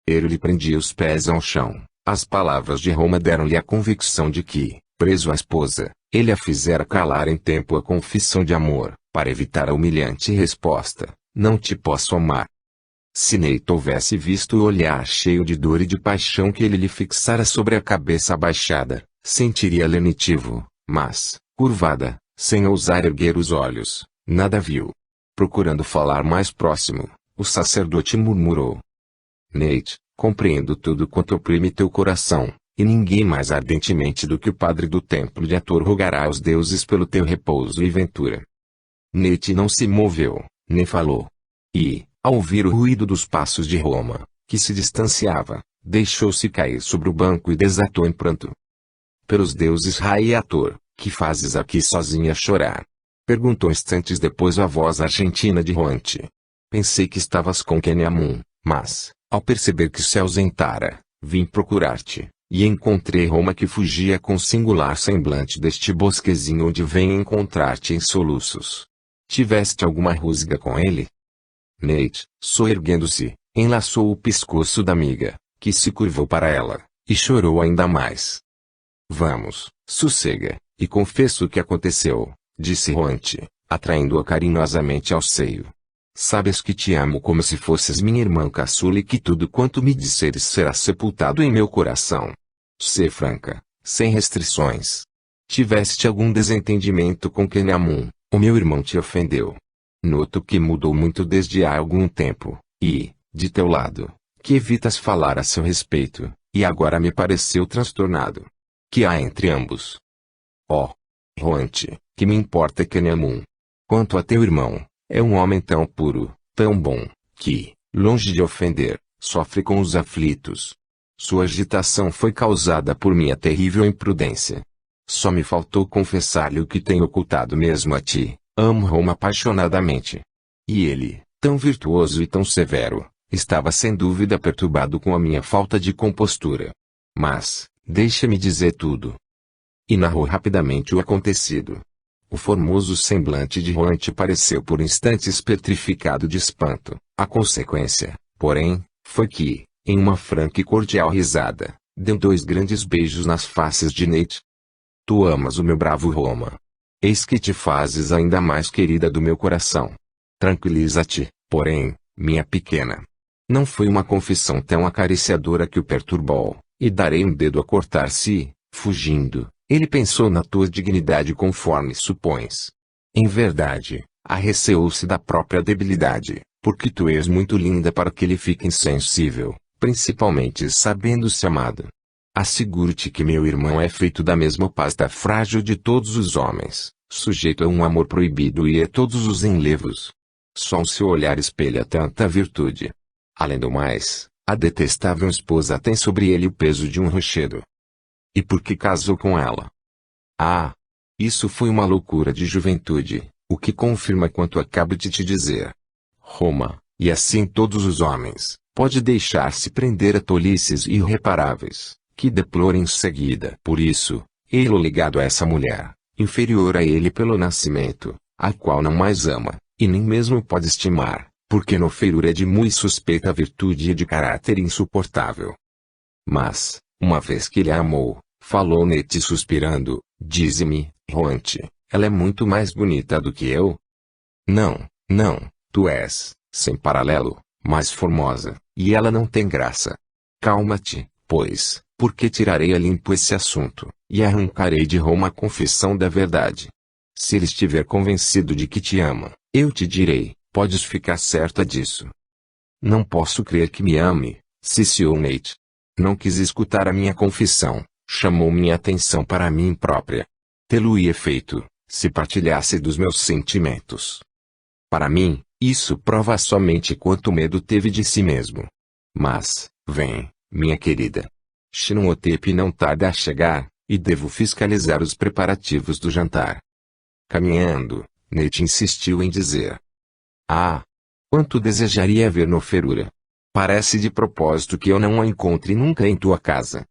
Ele lhe prendia os pés ao chão. As palavras de Roma deram-lhe a convicção de que, preso à esposa, ele a fizera calar em tempo a confissão de amor, para evitar a humilhante resposta: não te posso amar. Se Nate houvesse visto o olhar cheio de dor e de paixão que ele lhe fixara sobre a cabeça abaixada, sentiria lenitivo, mas, curvada, sem ousar erguer os olhos, nada viu. Procurando falar mais próximo, o sacerdote murmurou: Nate, compreendo tudo quanto oprime teu coração, e ninguém mais ardentemente do que o padre do templo de Hathor rogará aos deuses pelo teu repouso e ventura. Nate não se moveu, nem falou. E, ao ouvir o ruído dos passos de Roma, que se distanciava, deixou-se cair sobre o banco e desatou em pranto. Pelos deuses Ra e Hathor, que fazes aqui sozinha chorar? Perguntou instantes depois a voz argentina de Juante. Pensei que estavas com Queniamun, mas, ao perceber que se ausentara, vim procurar-te, e encontrei Roma que fugia com singular semblante deste bosquezinho onde vem encontrar-te em soluços. Tiveste alguma rusga com ele? Nate, soerguendo-se, enlaçou o pescoço da amiga, que se curvou para ela, e chorou ainda mais. Vamos, sossega, e confesso o que aconteceu, disse Juante, atraindo-a carinhosamente ao seio. Sabes que te amo como se fosses minha irmã caçula e que tudo quanto me disseres será sepultado em meu coração. Sê franca, sem restrições. Tiveste algum desentendimento com Queniamun, o meu irmão te ofendeu. Noto que mudou muito desde há algum tempo, e, de teu lado, que evitas falar a seu respeito, e agora me pareceu transtornado. Que há entre ambos? Oh, Juante, que me importa Queniamun? Quanto a teu irmão, é um homem tão puro, tão bom, que, longe de ofender, sofre com os aflitos. Sua agitação foi causada por minha terrível imprudência. Só me faltou confessar-lhe o que tenho ocultado mesmo a ti. Amo Roma apaixonadamente. E ele, tão virtuoso e tão severo, estava sem dúvida perturbado com a minha falta de compostura. Mas, deixa-me dizer tudo. E narrou rapidamente o acontecido. O formoso semblante de Juante pareceu por instantes petrificado de espanto. A consequência, porém, foi que, em uma franca e cordial risada, deu 2 grandes beijos nas faces de Nate. Tu amas o meu bravo Roma. Eis que te fazes ainda mais querida do meu coração. Tranquiliza-te, porém, minha pequena. Não foi uma confissão tão acariciadora que o perturbou, e darei um dedo a cortar se, fugindo, ele pensou na tua dignidade conforme supões. Em verdade, arreceou-se da própria debilidade, porque tu és muito linda para que ele fique insensível, principalmente sabendo-se amado. Asseguro-te que meu irmão é feito da mesma pasta frágil de todos os homens, sujeito a um amor proibido e a todos os enlevos. Só o seu olhar espelha tanta virtude. Além do mais, a detestável esposa tem sobre ele o peso de um rochedo. E por que casou com ela? Ah! Isso foi uma loucura de juventude, o que confirma quanto acabo de te dizer. Roma, e assim todos os homens, pode deixar-se prender a tolices irreparáveis, que deplora em seguida. Por isso, ele ligado a essa mulher, inferior a ele pelo nascimento, a qual não mais ama, e nem mesmo pode estimar, porque no feirura é de muito suspeita virtude e de caráter insuportável. Mas, uma vez que ele a amou, falou Nate suspirando, dize-me, Juante, ela é muito mais bonita do que eu? Não, não, tu és, sem paralelo, mais formosa, e ela não tem graça. Calma-te, pois, porque tirarei a limpo esse assunto, e arrancarei de Roma a confissão da verdade. Se ele estiver convencido de que te ama, eu te direi, podes ficar certa disso. Não posso crer que me ame, ciciou Nate. Não quis escutar a minha confissão, chamou minha atenção para mim própria. Tê-lo-ia feito, se partilhasse dos meus sentimentos. Para mim, isso prova somente quanto medo teve de si mesmo. Mas, vem, minha querida. Chinootepe não tarda a chegar, e devo fiscalizar os preparativos do jantar. Caminhando, Nate insistiu em dizer. Ah! Quanto desejaria ver no Ferura. Parece de propósito que eu não a encontre nunca em tua casa.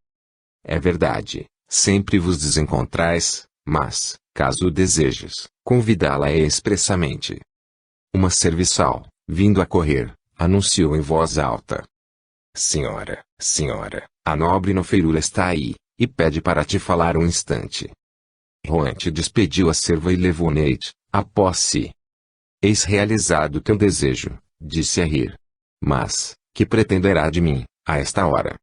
É verdade, sempre vos desencontrais, mas, caso o desejes, convidá-la expressamente. Uma serviçal, vindo a correr, anunciou em voz alta. Senhora, a nobre Nofeirula está aí, e pede para te falar um instante. Hoant despediu a serva e levou Nate, após si. Eis realizado teu desejo, disse a rir. Mas, que pretenderá de mim, a esta hora?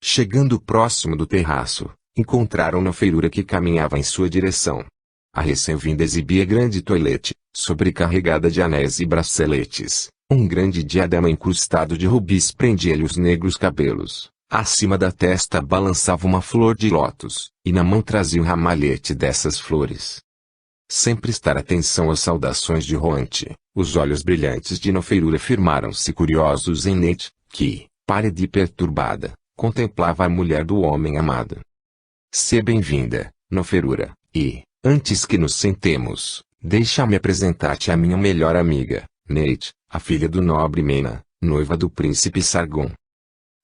Chegando próximo do terraço, encontraram Nofeirula que caminhava em sua direção. A recém-vinda exibia grande toilette, sobrecarregada de anéis e braceletes. Um grande diadema incrustado de rubis prendia-lhe os negros cabelos. Acima da testa balançava uma flor de lótus, e na mão trazia um ramalhete dessas flores. Sem prestar atenção às saudações de Hoant, os olhos brilhantes de Nofeirula firmaram-se curiosos em Nate, que, pálida e perturbada, contemplava a mulher do homem amado. Seja bem-vinda, Nofeirula, e, antes que nos sentemos, deixa-me apresentar-te a minha melhor amiga, Nate, a filha do nobre Mena, noiva do príncipe Sargon.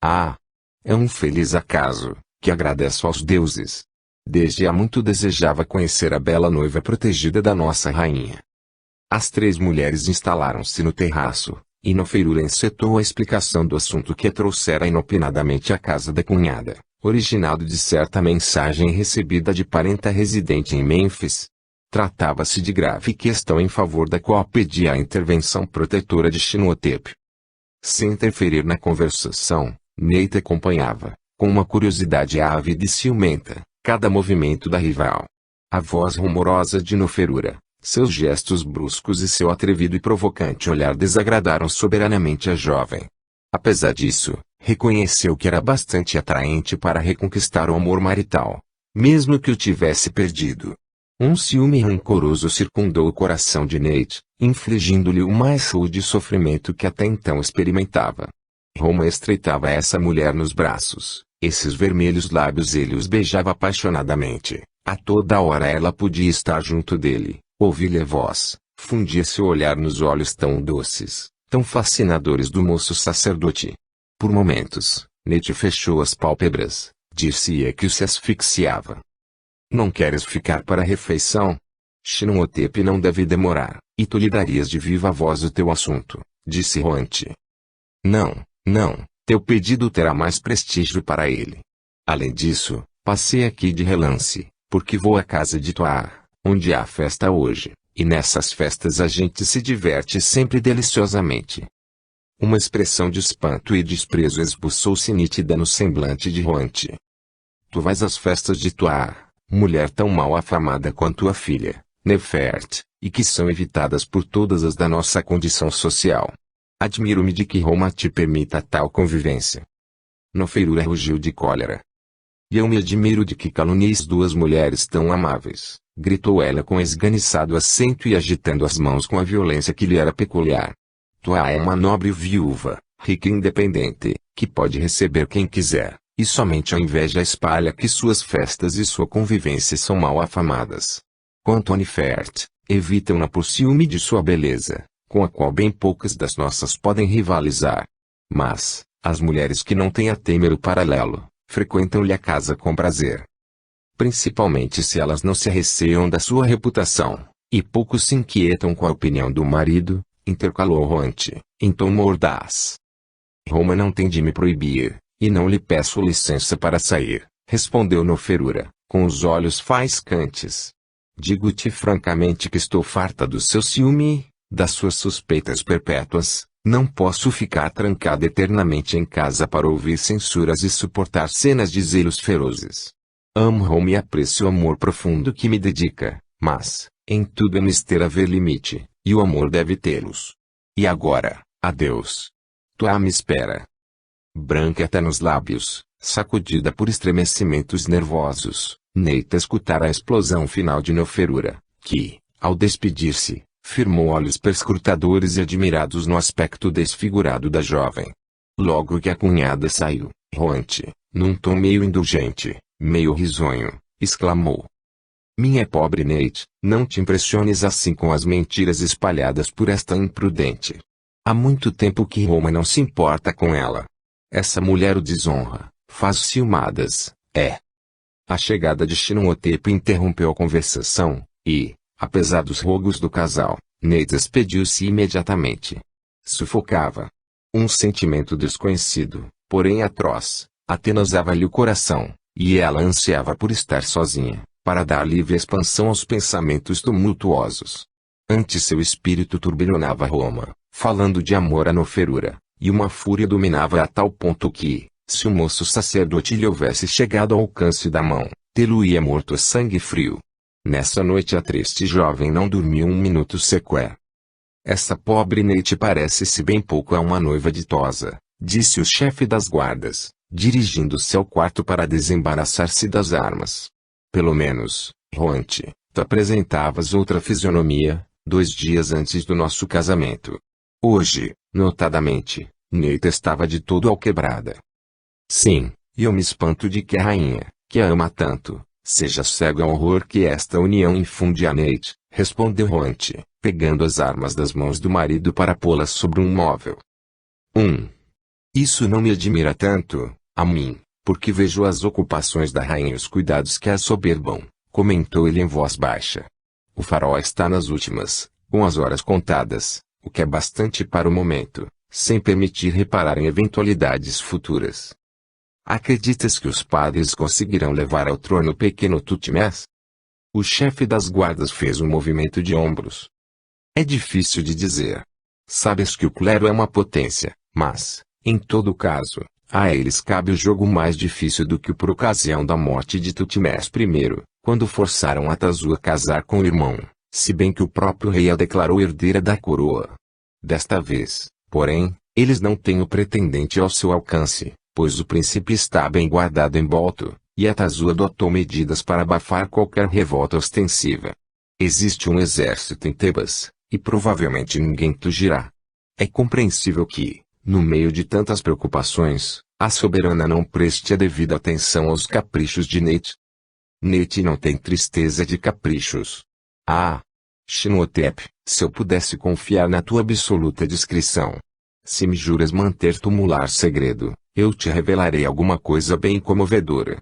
Ah! É um feliz acaso, que agradeço aos deuses. Desde há muito desejava conhecer a bela noiva protegida da nossa rainha. As três mulheres instalaram-se no terraço, e Nofeirula encetou a explicação do assunto que a trouxera inopinadamente à casa da cunhada, originado de certa mensagem recebida de parenta residente em Mênfis. Tratava-se de grave questão em favor da qual pedia a intervenção protetora de Xenotep. Sem interferir na conversação, Nate acompanhava, com uma curiosidade ávida e ciumenta, cada movimento da rival. A voz rumorosa de Nofeirula, seus gestos bruscos e seu atrevido e provocante olhar desagradaram soberanamente a jovem. Apesar disso, reconheceu que era bastante atraente para reconquistar o amor marital, mesmo que o tivesse perdido. Um ciúme rancoroso circundou o coração de Nate, infligindo-lhe o mais rude sofrimento que até então experimentava. Roma estreitava essa mulher nos braços, esses vermelhos lábios ele os beijava apaixonadamente, a toda hora ela podia estar junto dele, ouvir-lhe a voz, fundia seu olhar nos olhos tão doces, tão fascinadores do moço sacerdote. Por momentos, Nate fechou as pálpebras, disse-a que se asfixiava. Não queres ficar para a refeição? Xenotep não deve demorar, e tu lhe darias de viva voz o teu assunto, disse Hoant. Não, teu pedido terá mais prestígio para ele. Além disso, passei aqui de relance, porque vou à casa de Tuar, onde há festa hoje, e nessas festas a gente se diverte sempre deliciosamente. Uma expressão de espanto e desprezo esboçou-se nítida no semblante de Hoant. Tu vais às festas de Tuar, mulher tão mal afamada quanto a filha, Nefert, e que são evitadas por todas as da nossa condição social. Admiro-me de que Roma te permita tal convivência. Nofeirula rugiu de cólera. E eu me admiro de que calunies duas mulheres tão amáveis, gritou ela com esganiçado acento e agitando as mãos com a violência que lhe era peculiar. Tua é uma nobre viúva, rica e independente, que pode receber quem quiser, e somente a inveja espalha que suas festas e sua convivência são mal afamadas. Quanto a Nefert, evitam-na por ciúme de sua beleza, com a qual bem poucas das nossas podem rivalizar. Mas, as mulheres que não têm a temer o paralelo, frequentam-lhe a casa com prazer. Principalmente se elas não se arreceiam da sua reputação, e pouco se inquietam com a opinião do marido, intercalou Hoant, em tom mordaz. Roma não tem de me proibir, e não lhe peço licença para sair, respondeu Nofeirula, com os olhos faiscantes. Digo-te francamente que estou farta do seu ciúme, das suas suspeitas perpétuas, não posso ficar trancada eternamente em casa para ouvir censuras e suportar cenas de zelos ferozes. Amo Roma e aprecio o amor profundo que me dedica, mas, em tudo é mister haver limite, e o amor deve tê-los. E agora, adeus. Tua me espera. Branca até nos lábios, sacudida por estremecimentos nervosos, Nate escutara a explosão final de Nofeirula, que, ao despedir-se, firmou olhos perscrutadores e admirados no aspecto desfigurado da jovem. Logo que a cunhada saiu, Hoant, num tom meio indulgente, meio risonho, exclamou. Minha pobre Nate, não te impressiones assim com as mentiras espalhadas por esta imprudente. Há muito tempo que Roma não se importa com ela. Essa mulher o desonra, faz ciumadas, é. A chegada de Xenotep interrompeu a conversação, e, apesar dos rogos do casal, Nate despediu-se imediatamente. Sufocava. Um sentimento desconhecido, porém atroz, atenazava-lhe o coração, e ela ansiava por estar sozinha, para dar livre expansão aos pensamentos tumultuosos. Antes seu espírito turbilhonava Roma, falando de amor à noferura, e uma fúria dominava a tal ponto que, se o moço sacerdote lhe houvesse chegado ao alcance da mão, tê-lo-ia morto a sangue frio. Nessa noite a triste jovem não dormiu um minuto sequer. Essa pobre Neite parece-se bem pouco a uma noiva ditosa, disse o chefe das guardas, dirigindo-se ao quarto para desembaraçar-se das armas. Pelo menos, Roante, tu apresentavas outra fisionomia, 2 dias antes do nosso casamento. Hoje, notadamente, Neite estava de todo alquebrada. Sim, e eu me espanto de que a rainha, que a ama tanto, seja cega ao horror que esta união infunde a Neite, respondeu Roante, pegando as armas das mãos do marido para pô-las sobre um móvel. Isso não me admira tanto, a mim, porque vejo as ocupações da rainha e os cuidados que a soberbam, comentou ele em voz baixa. O farol está nas últimas, com as horas contadas, o que é bastante para o momento, sem permitir reparar em eventualidades futuras. Acreditas que os padres conseguirão levar ao trono o pequeno Tutmés? O chefe das guardas fez um movimento de ombros. É difícil de dizer. Sabes que o clero é uma potência, mas, em todo caso, a eles cabe o jogo mais difícil do que o por ocasião da morte de Tutmés I, quando forçaram Atazu a casar com o irmão, se bem que o próprio rei a declarou herdeira da coroa. Desta vez, porém, eles não têm o pretendente ao seu alcance, pois o príncipe está bem guardado em Bolto, e Atazu adotou medidas para abafar qualquer revolta ostensiva. Existe um exército em Tebas, e provavelmente ninguém fugirá. É compreensível que, no meio de tantas preocupações, a soberana não preste a devida atenção aos caprichos de Neite. Neite não tem tristeza de caprichos. Ah! Xenotep, se eu pudesse confiar na tua absoluta discrição. Se me juras manter tumular segredo, eu te revelarei alguma coisa bem comovedora.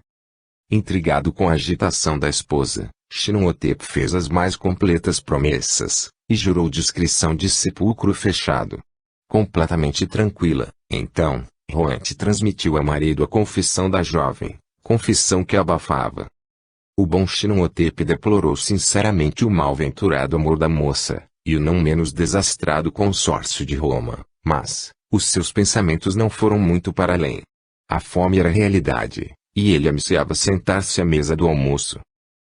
Intrigado com a agitação da esposa, Xenotep fez as mais completas promessas, e jurou discrição de sepulcro fechado. Completamente tranquila, então, Roante transmitiu ao marido a confissão da jovem, confissão que abafava. O bom Xenotep deplorou sinceramente o mal-venturado amor da moça, e o não menos desastrado consórcio de Roma, mas, os seus pensamentos não foram muito para além. A fome era realidade, e ele ansiava sentar-se à mesa do almoço.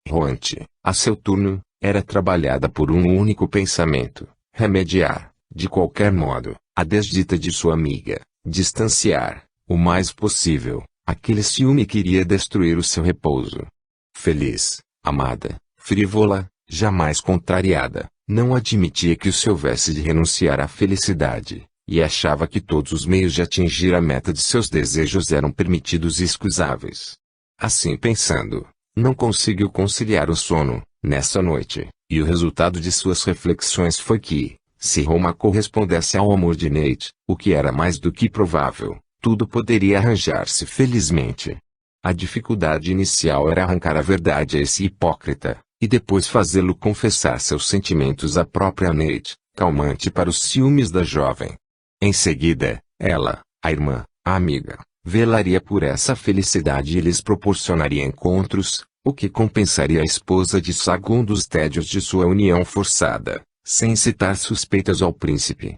Roante, a seu turno, era trabalhada por um único pensamento: remediar, de qualquer modo, a desdita de sua amiga, distanciar, o mais possível, aquele ciúme que iria destruir o seu repouso. Feliz, amada, frívola, jamais contrariada, não admitia que se houvesse de renunciar à felicidade, e achava que todos os meios de atingir a meta de seus desejos eram permitidos e excusáveis. Assim pensando, não conseguiu conciliar o sono, nessa noite, e o resultado de suas reflexões foi que, se Roma correspondesse ao amor de Neite, o que era mais do que provável, tudo poderia arranjar-se felizmente. A dificuldade inicial era arrancar a verdade a esse hipócrita, e depois fazê-lo confessar seus sentimentos à própria Neite, calmante para os ciúmes da jovem. Em seguida, ela, a irmã, a amiga, velaria por essa felicidade e lhes proporcionaria encontros, o que compensaria a esposa de Sagundo os tédios de sua união forçada, sem incitar suspeitas ao príncipe.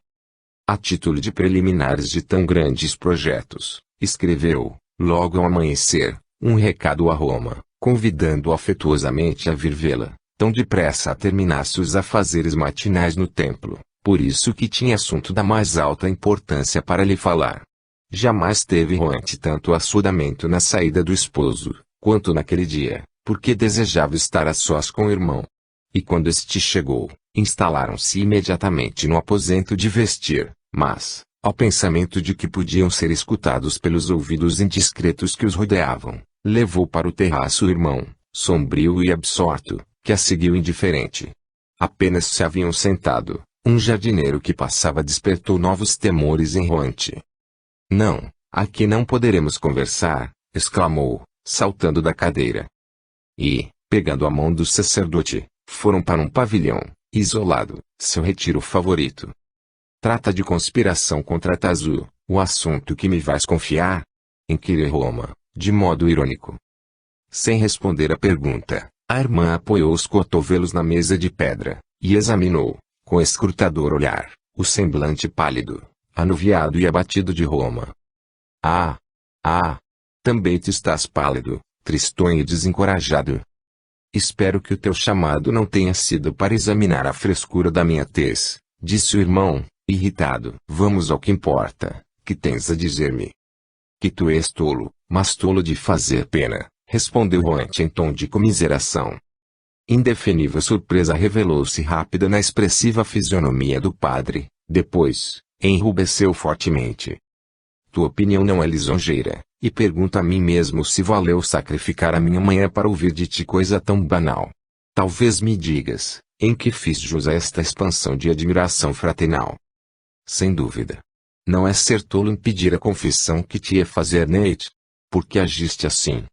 A título de preliminares de tão grandes projetos, escreveu, logo ao amanhecer, um recado a Roma, convidando-o afetuosamente a vir vê-la, tão depressa terminasse os afazeres matinais no templo, por isso que tinha assunto da mais alta importância para lhe falar. Jamais teve Roante tanto assodamento na saída do esposo, quanto naquele dia, porque desejava estar a sós com o irmão. E quando este chegou, instalaram-se imediatamente no aposento de vestir, mas, ao pensamento de que podiam ser escutados pelos ouvidos indiscretos que os rodeavam, levou para o terraço o irmão, sombrio e absorto, que a seguiu indiferente. Apenas se haviam sentado, um jardineiro que passava despertou novos temores em Roante. Não, aqui não poderemos conversar, exclamou, saltando da cadeira. E, pegando a mão do sacerdote, foram para um pavilhão, isolado, seu retiro favorito. Trata de conspiração contra Atazu, o assunto que me vais confiar? inquiriu Roma, de modo irônico. Sem responder à pergunta, a irmã apoiou os cotovelos na mesa de pedra, e examinou, com escrutador olhar, o semblante pálido, anuviado e abatido de Roma. Ah! Ah! Também te estás pálido, tristonho e desencorajado. Espero que o teu chamado não tenha sido para examinar a frescura da minha tez, disse o irmão, irritado. Vamos ao que importa, que tens a dizer-me? Que tu és tolo, mas tolo de fazer pena, respondeu Roante em tom de comiseração. Indefinível surpresa revelou-se rápida na expressiva fisionomia do padre, depois, enrubesceu fortemente. Tua opinião não é lisonjeira, e pergunto a mim mesmo se valeu sacrificar a minha manhã para ouvir de ti coisa tão banal. Talvez me digas, em que fiz jus a esta expansão de admiração fraternal. Sem dúvida. Não é ser tolo impedir a confissão que te ia fazer Nate. Por que agiste assim?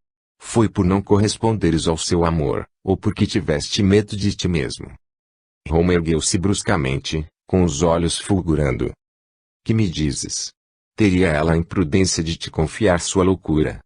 Foi por não corresponderes ao seu amor, ou porque tiveste medo de ti mesmo? Roma ergueu-se bruscamente, com os olhos fulgurando. Que me dizes? Teria ela a imprudência de te confiar sua loucura?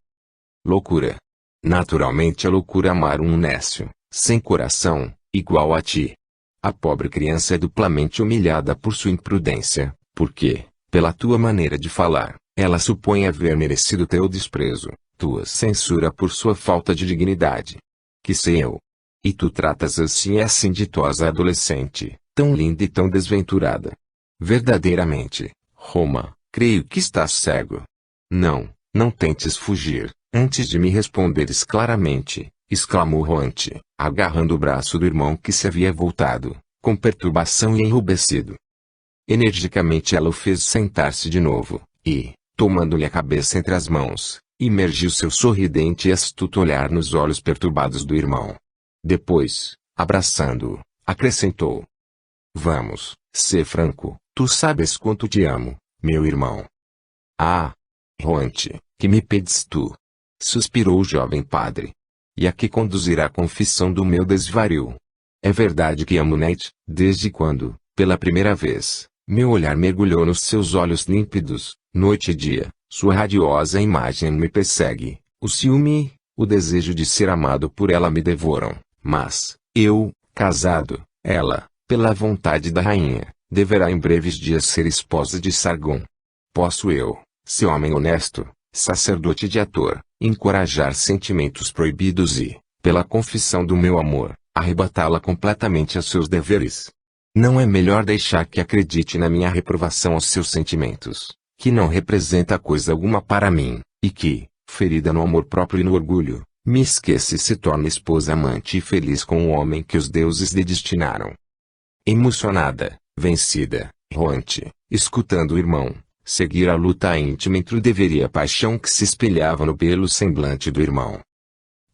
Loucura. Naturalmente a loucura amar um nécio, sem coração, igual a ti. A pobre criança é duplamente humilhada por sua imprudência, porque, pela tua maneira de falar, ela supõe haver merecido teu desprezo, tua censura por sua falta de dignidade. Que sei eu? E tu tratas assim essa inditosa adolescente, tão linda e tão desventurada. Verdadeiramente, Roma, creio que estás cego. Não tentes fugir, antes de me responderes claramente, exclamou Roante, agarrando o braço do irmão que se havia voltado, com perturbação e enrubescido. Energicamente ela o fez sentar-se de novo, e, tomando-lhe a cabeça entre as mãos, imergiu seu sorridente e astuto olhar nos olhos perturbados do irmão. Depois, abraçando-o, acrescentou. Vamos, sê franco, tu sabes quanto te amo, meu irmão. Ah! Roante, que me pedes tu? Suspirou o jovem padre. E a que conduzirá a confissão do meu desvario? É verdade que amo Nate, desde quando, pela primeira vez, meu olhar mergulhou nos seus olhos límpidos, noite e dia, sua radiosa imagem me persegue, o ciúme, o desejo de ser amado por ela me devoram, mas, eu, casado, ela, pela vontade da rainha, deverá em breves dias ser esposa de Sargon. Posso eu, seu homem honesto, sacerdote de Ator, encorajar sentimentos proibidos e, pela confissão do meu amor, arrebatá-la completamente aos seus deveres? Não é melhor deixar que acredite na minha reprovação aos seus sentimentos, que não representa coisa alguma para mim, e que, ferida no amor próprio e no orgulho, me esquece e se torna esposa amante e feliz com o homem que os deuses lhe destinaram? Emocionada, vencida, Roante, escutando o irmão, seguir a luta íntima entre o dever e a paixão que se espelhava no belo semblante do irmão.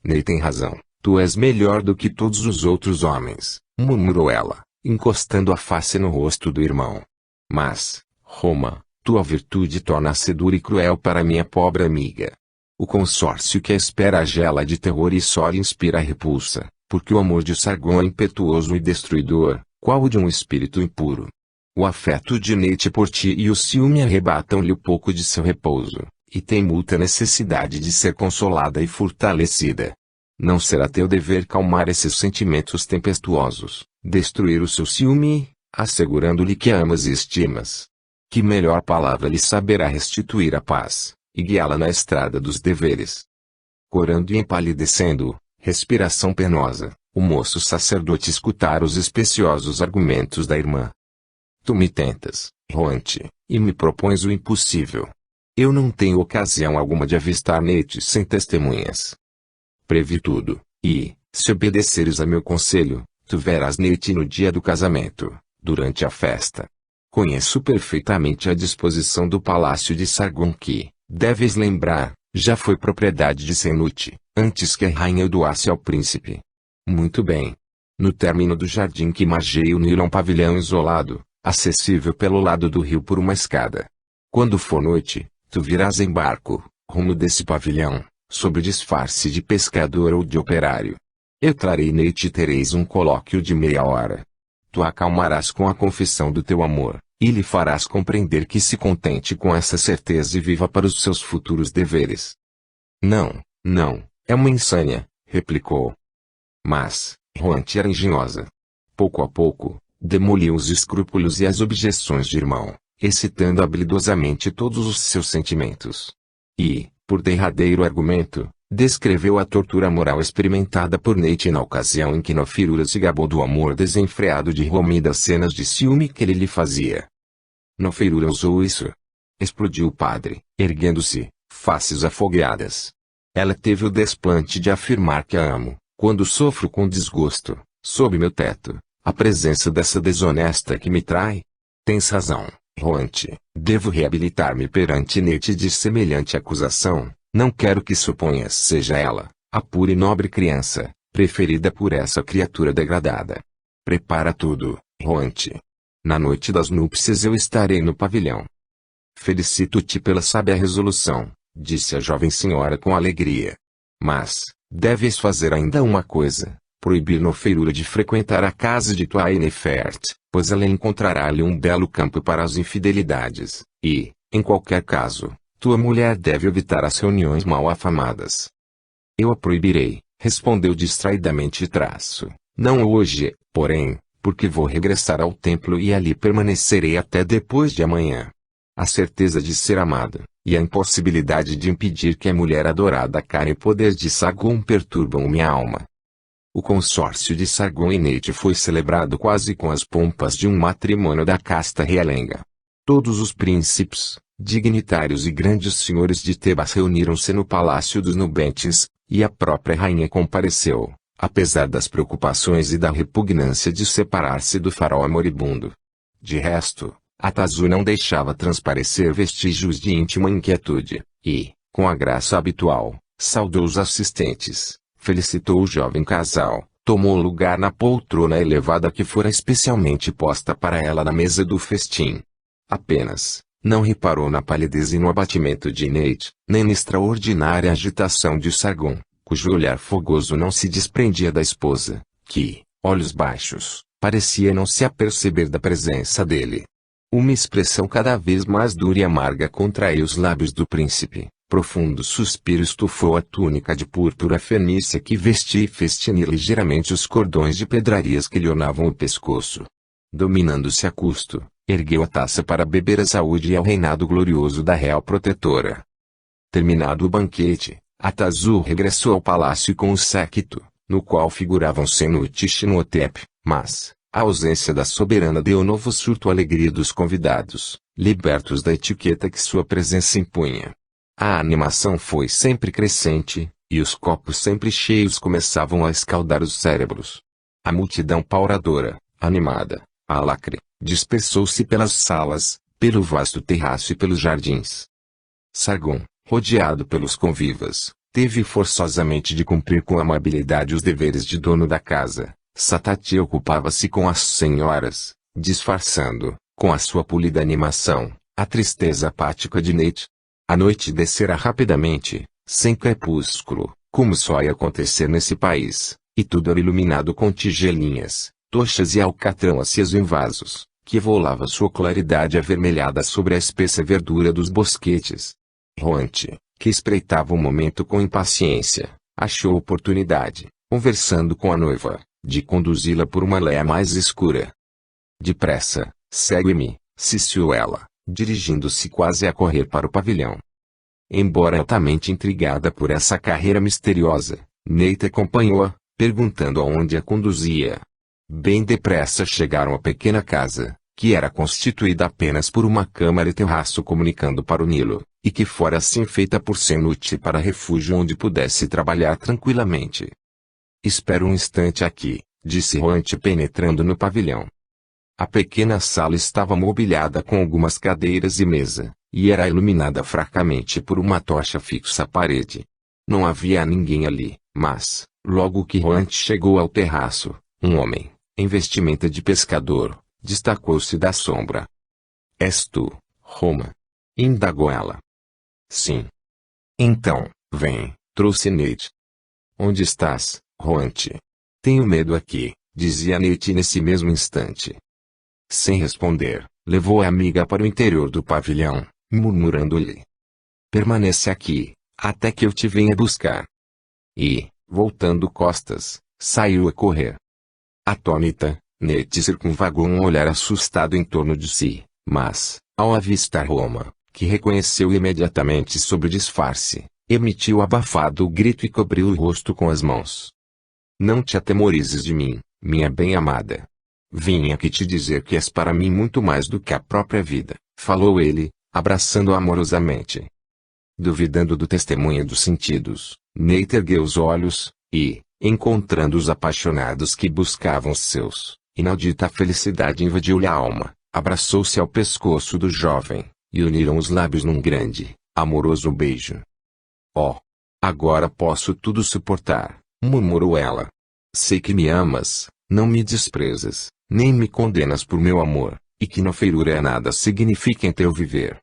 Ney tem razão, tu és melhor do que todos os outros homens, murmurou ela, encostando a face no rosto do irmão. Mas, Roma, tua virtude torna-se dura e cruel para minha pobre amiga. O consórcio que a espera gela de terror e só lhe inspira repulsa, porque o amor de Sargon é impetuoso e destruidor, qual o de um espírito impuro. O afeto de Nate por ti e o ciúme arrebatam-lhe um pouco de seu repouso, e tem muita necessidade de ser consolada e fortalecida. Não será teu dever calmar esses sentimentos tempestuosos, destruir o seu ciúme, assegurando-lhe que a amas e estimas. Que melhor palavra lhe saberá restituir a paz, e guiá-la na estrada dos deveres? Corando e empalidecendo, respiração penosa, o moço sacerdote escutara os especiosos argumentos da irmã. Tu me tentas, Roante, e me propões o impossível. Eu não tenho ocasião alguma de avistar Nate sem testemunhas. Previ tudo, e, se obedeceres a meu conselho, tu verás Nate no dia do casamento, durante a festa. Conheço perfeitamente a disposição do palácio de Sargon que, deves lembrar, já foi propriedade de Senute, antes que a rainha o doasse ao príncipe. Muito bem. No término do jardim que margeia o Nilo há um pavilhão isolado, acessível pelo lado do rio por uma escada. Quando for noite, tu virás em barco, rumo desse pavilhão, sob disfarce de pescador ou de operário. Eu trarei Nate e tereis um colóquio de meia hora. Tu acalmarás com a confissão do teu amor, e lhe farás compreender que se contente com essa certeza e viva para os seus futuros deveres. Não, não, é uma insânia, replicou. Mas, Huante era engenhosa. Pouco a pouco, demoliu os escrúpulos e as objeções de irmão, excitando habilidosamente todos os seus sentimentos. E, por derradeiro argumento, descreveu a tortura moral experimentada por Nate na ocasião em que Nofirura se gabou do amor desenfreado de Roma e das cenas de ciúme que ele lhe fazia. Nofirura usou isso? Explodiu o padre, erguendo-se, faces afogueadas. Ela teve o desplante de afirmar que a amo, quando sofro com desgosto, sob meu teto, a presença dessa desonesta que me trai? Tens razão, Huante, devo reabilitar-me perante Nate de semelhante acusação. Não quero que suponhas seja ela, a pura e nobre criança, preferida por essa criatura degradada. Prepara tudo, Huante. Na noite das núpcias eu estarei no pavilhão. Felicito-te pela sábia resolução, disse a jovem senhora com alegria. Mas, deves fazer ainda uma coisa, proibir Nofirura de frequentar a casa de tua Ainefert, pois ela encontrará ali um belo campo para as infidelidades, e, em qualquer caso, tua mulher deve evitar as reuniões mal afamadas. Eu a proibirei, respondeu distraidamente Traço. Não hoje, porém, porque vou regressar ao templo e ali permanecerei até depois de amanhã. A certeza de ser amado, e a impossibilidade de impedir que a mulher adorada caia em poder de Sargon perturbam minha alma. O consórcio de Sargon e Nate foi celebrado quase com as pompas de um matrimônio da casta realenga. Todos os príncipes, dignitários e grandes senhores de Tebas reuniram-se no palácio dos Nubentes, e a própria rainha compareceu, apesar das preocupações e da repugnância de separar-se do faraó moribundo. De resto, Atazu não deixava transparecer vestígios de íntima inquietude, e, com a graça habitual, saudou os assistentes, felicitou o jovem casal, tomou lugar na poltrona elevada que fora especialmente posta para ela na mesa do festim. Apenas, não reparou na palidez e no abatimento de Nate, nem na extraordinária agitação de Sargon, cujo olhar fogoso não se desprendia da esposa, que, olhos baixos, parecia não se aperceber da presença dele. Uma expressão cada vez mais dura e amarga contraiu os lábios do príncipe, profundo suspiro estufou a túnica de púrpura fenícia que vestia e festinha ligeiramente os cordões de pedrarias que lhe ornavam o pescoço. Dominando-se a custo, ergueu a taça para beber a saúde e ao reinado glorioso da real protetora. Terminado o banquete, Atazu regressou ao palácio com o séquito, no qual figuravam Senut e Shinotep, mas, a ausência da soberana deu novo surto à alegria dos convidados, libertos da etiqueta que sua presença impunha. A animação foi sempre crescente, e os copos sempre cheios começavam a escaldar os cérebros. A multidão pauradora, animada, alacre, dispersou-se pelas salas, pelo vasto terraço e pelos jardins. Sargon, rodeado pelos convivas, teve forçosamente de cumprir com amabilidade os deveres de dono da casa. Satati ocupava-se com as senhoras, disfarçando, com a sua polida animação, a tristeza apática de Nate. A noite descera rapidamente, sem crepúsculo, como só ia acontecer nesse país, e tudo era iluminado com tigelinhas, tochas e alcatrão aceso em vasos, que volava sua claridade avermelhada sobre a espessa verdura dos bosquetes. Huante, que espreitava o momento com impaciência, achou oportunidade, conversando com a noiva, de conduzi-la por uma alléia mais escura. Depressa, segue-me, ciciou ela, dirigindo-se quase a correr para o pavilhão. Embora altamente intrigada por essa carreira misteriosa, Nate acompanhou-a, perguntando aonde a conduzia. Bem depressa chegaram à pequena casa, que era constituída apenas por uma câmara e terraço comunicando para o Nilo, e que fora assim feita por Senut para refúgio onde pudesse trabalhar tranquilamente. Espera um instante aqui, disse Huante penetrando no pavilhão. A pequena sala estava mobiliada com algumas cadeiras e mesa, e era iluminada fracamente por uma tocha fixa à parede. Não havia ninguém ali, mas, logo que Huante chegou ao terraço, um homem, em vestimenta de pescador, destacou-se da sombra. És tu, Roma? Indagou ela. Sim. Então, vem, trouxe Nate. Onde estás, Huante? Tenho medo aqui, dizia Nate nesse mesmo instante. Sem responder, Levou a amiga para o interior do pavilhão, murmurando-lhe: permanece aqui, até que eu te venha buscar. E, voltando costas, saiu a correr. Atônita, Nate circunvagou um olhar assustado em torno de si, mas, ao avistar Roma, que reconheceu imediatamente sob o disfarce, emitiu abafado grito e cobriu o rosto com as mãos. Não te atemorizes de mim, minha bem-amada. Vim aqui te dizer que és para mim muito mais do que a própria vida, falou ele, abraçando-a amorosamente. Duvidando do testemunho dos sentidos, Nate ergueu os olhos, e, encontrando os apaixonados que buscavam seus, inaudita felicidade invadiu-lhe a alma, abraçou-se ao pescoço do jovem, e uniram os lábios num grande, amoroso beijo. Oh! Agora posso tudo suportar, murmurou ela. Sei que me amas, não me desprezas, nem me condenas por meu amor, e que na feirura nada significa em teu viver.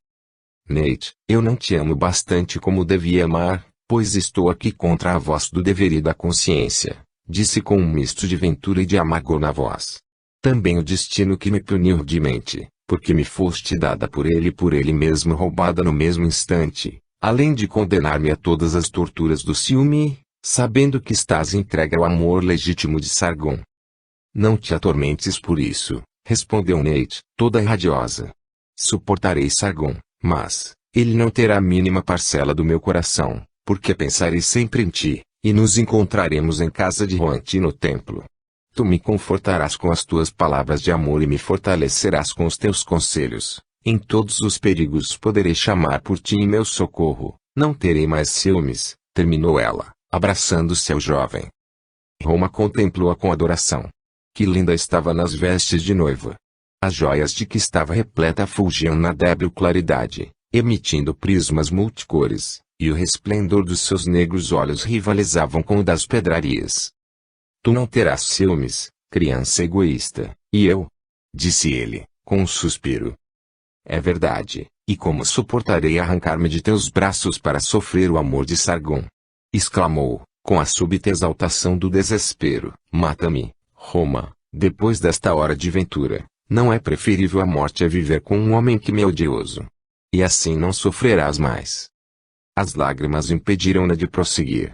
Nate, eu não te amo bastante como devia amar, pois estou aqui contra a voz do dever e da consciência, disse com um misto de ventura e de amargor na voz. Também o destino que me puniu rudemente, porque me foste dada por ele e por ele mesmo roubada no mesmo instante, além de condenar-me a todas as torturas do ciúme, sabendo que estás entregue ao amor legítimo de Sargon. Não te atormentes por isso, respondeu Nate, toda radiosa. Suportarei Sargon, mas ele não terá a mínima parcela do meu coração, porque pensarei sempre em ti, e nos encontraremos em casa de Roanti no templo. Tu me confortarás com as tuas palavras de amor e me fortalecerás com os teus conselhos. Em todos os perigos poderei chamar por ti em meu socorro, não terei mais ciúmes, terminou ela, abraçando-se ao jovem. Roma contemplou-a com adoração. Que linda estava nas vestes de noiva. As joias de que estava repleta fulgiam na débil claridade, emitindo prismas multicores, e o resplendor dos seus negros olhos rivalizavam com o das pedrarias. Tu não terás ciúmes, criança egoísta, e eu? Disse ele, com um suspiro. É verdade, e como suportarei arrancar-me de teus braços para sofrer o amor de Sargon? Exclamou, com a súbita exaltação do desespero. Mata-me, Roma, depois desta hora de ventura. Não é preferível a morte a viver com um homem que me é odioso. E assim não sofrerás mais. As lágrimas impediram-na de prosseguir.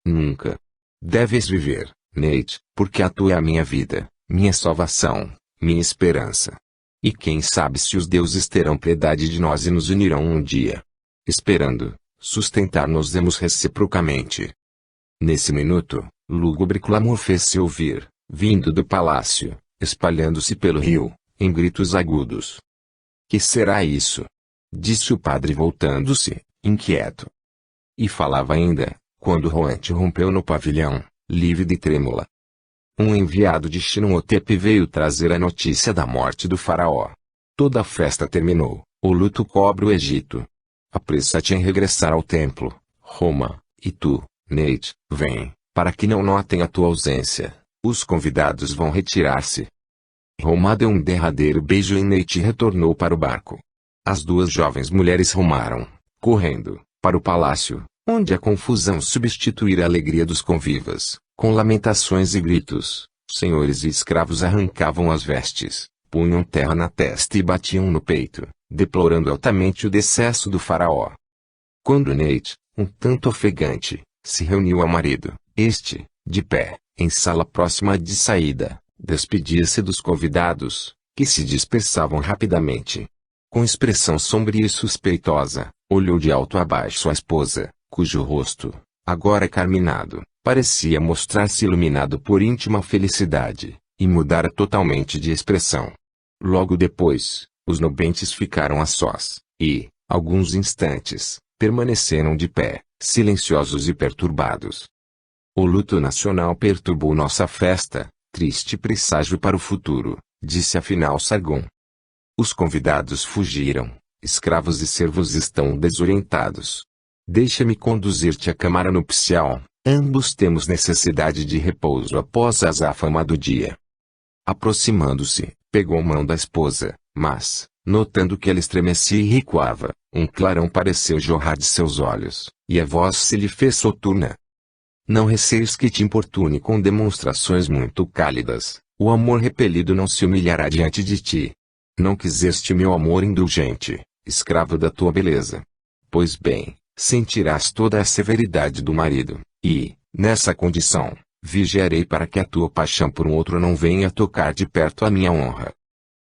Nunca. Deves viver, Nate, porque a tua é a minha vida, minha salvação, minha esperança. E quem sabe se os deuses terão piedade de nós e nos unirão um dia. Esperando, sustentar-nos-emos reciprocamente. Nesse minuto, lúgubre clamor fez-se ouvir, vindo do palácio, espalhando-se pelo rio, em gritos agudos. Que será isso? Disse o padre voltando-se, inquieto. E falava ainda, quando Roanti rompeu no pavilhão, lívida e trêmula. Um enviado de Shinotep veio trazer a notícia da morte do faraó. Toda a festa terminou, o luto cobre o Egito. Apressa-te em regressar ao templo, Roma, e tu, Nate, vem, para que não notem a tua ausência. Os convidados vão retirar-se. Roma deu um derradeiro beijo e Nate retornou para o barco. As duas jovens mulheres rumaram, correndo, para o palácio, onde a confusão substituíra a alegria dos convivas, com lamentações e gritos. Senhores e escravos arrancavam as vestes, punham terra na testa e batiam no peito, deplorando altamente o decesso do faraó. Quando Nate, um tanto ofegante, se reuniu ao marido, este, de pé, em sala próxima de saída, despedia-se dos convidados, que se dispersavam rapidamente. Com expressão sombria e suspeitosa, olhou de alto a baixo a esposa, cujo rosto, agora carminado, parecia mostrar-se iluminado por íntima felicidade, e mudara totalmente de expressão. Logo depois, os nobentes ficaram a sós, e, alguns instantes, permaneceram de pé, silenciosos e perturbados. O luto nacional perturbou nossa festa, triste presságio para o futuro, disse afinal Sargon. Os convidados fugiram, escravos e servos estão desorientados. Deixa-me conduzir-te à câmara nupcial, ambos temos necessidade de repouso após a azáfama do dia. Aproximando-se, pegou a mão da esposa, mas, notando que ela estremecia e recuava, um clarão pareceu jorrar de seus olhos, e a voz se lhe fez soturna. Não receies que te importune com demonstrações muito cálidas, o amor repelido não se humilhará diante de ti. Não quiseste meu amor indulgente, escravo da tua beleza. Pois bem, sentirás toda a severidade do marido, e, nessa condição, vigiarei para que a tua paixão por um outro não venha tocar de perto a minha honra.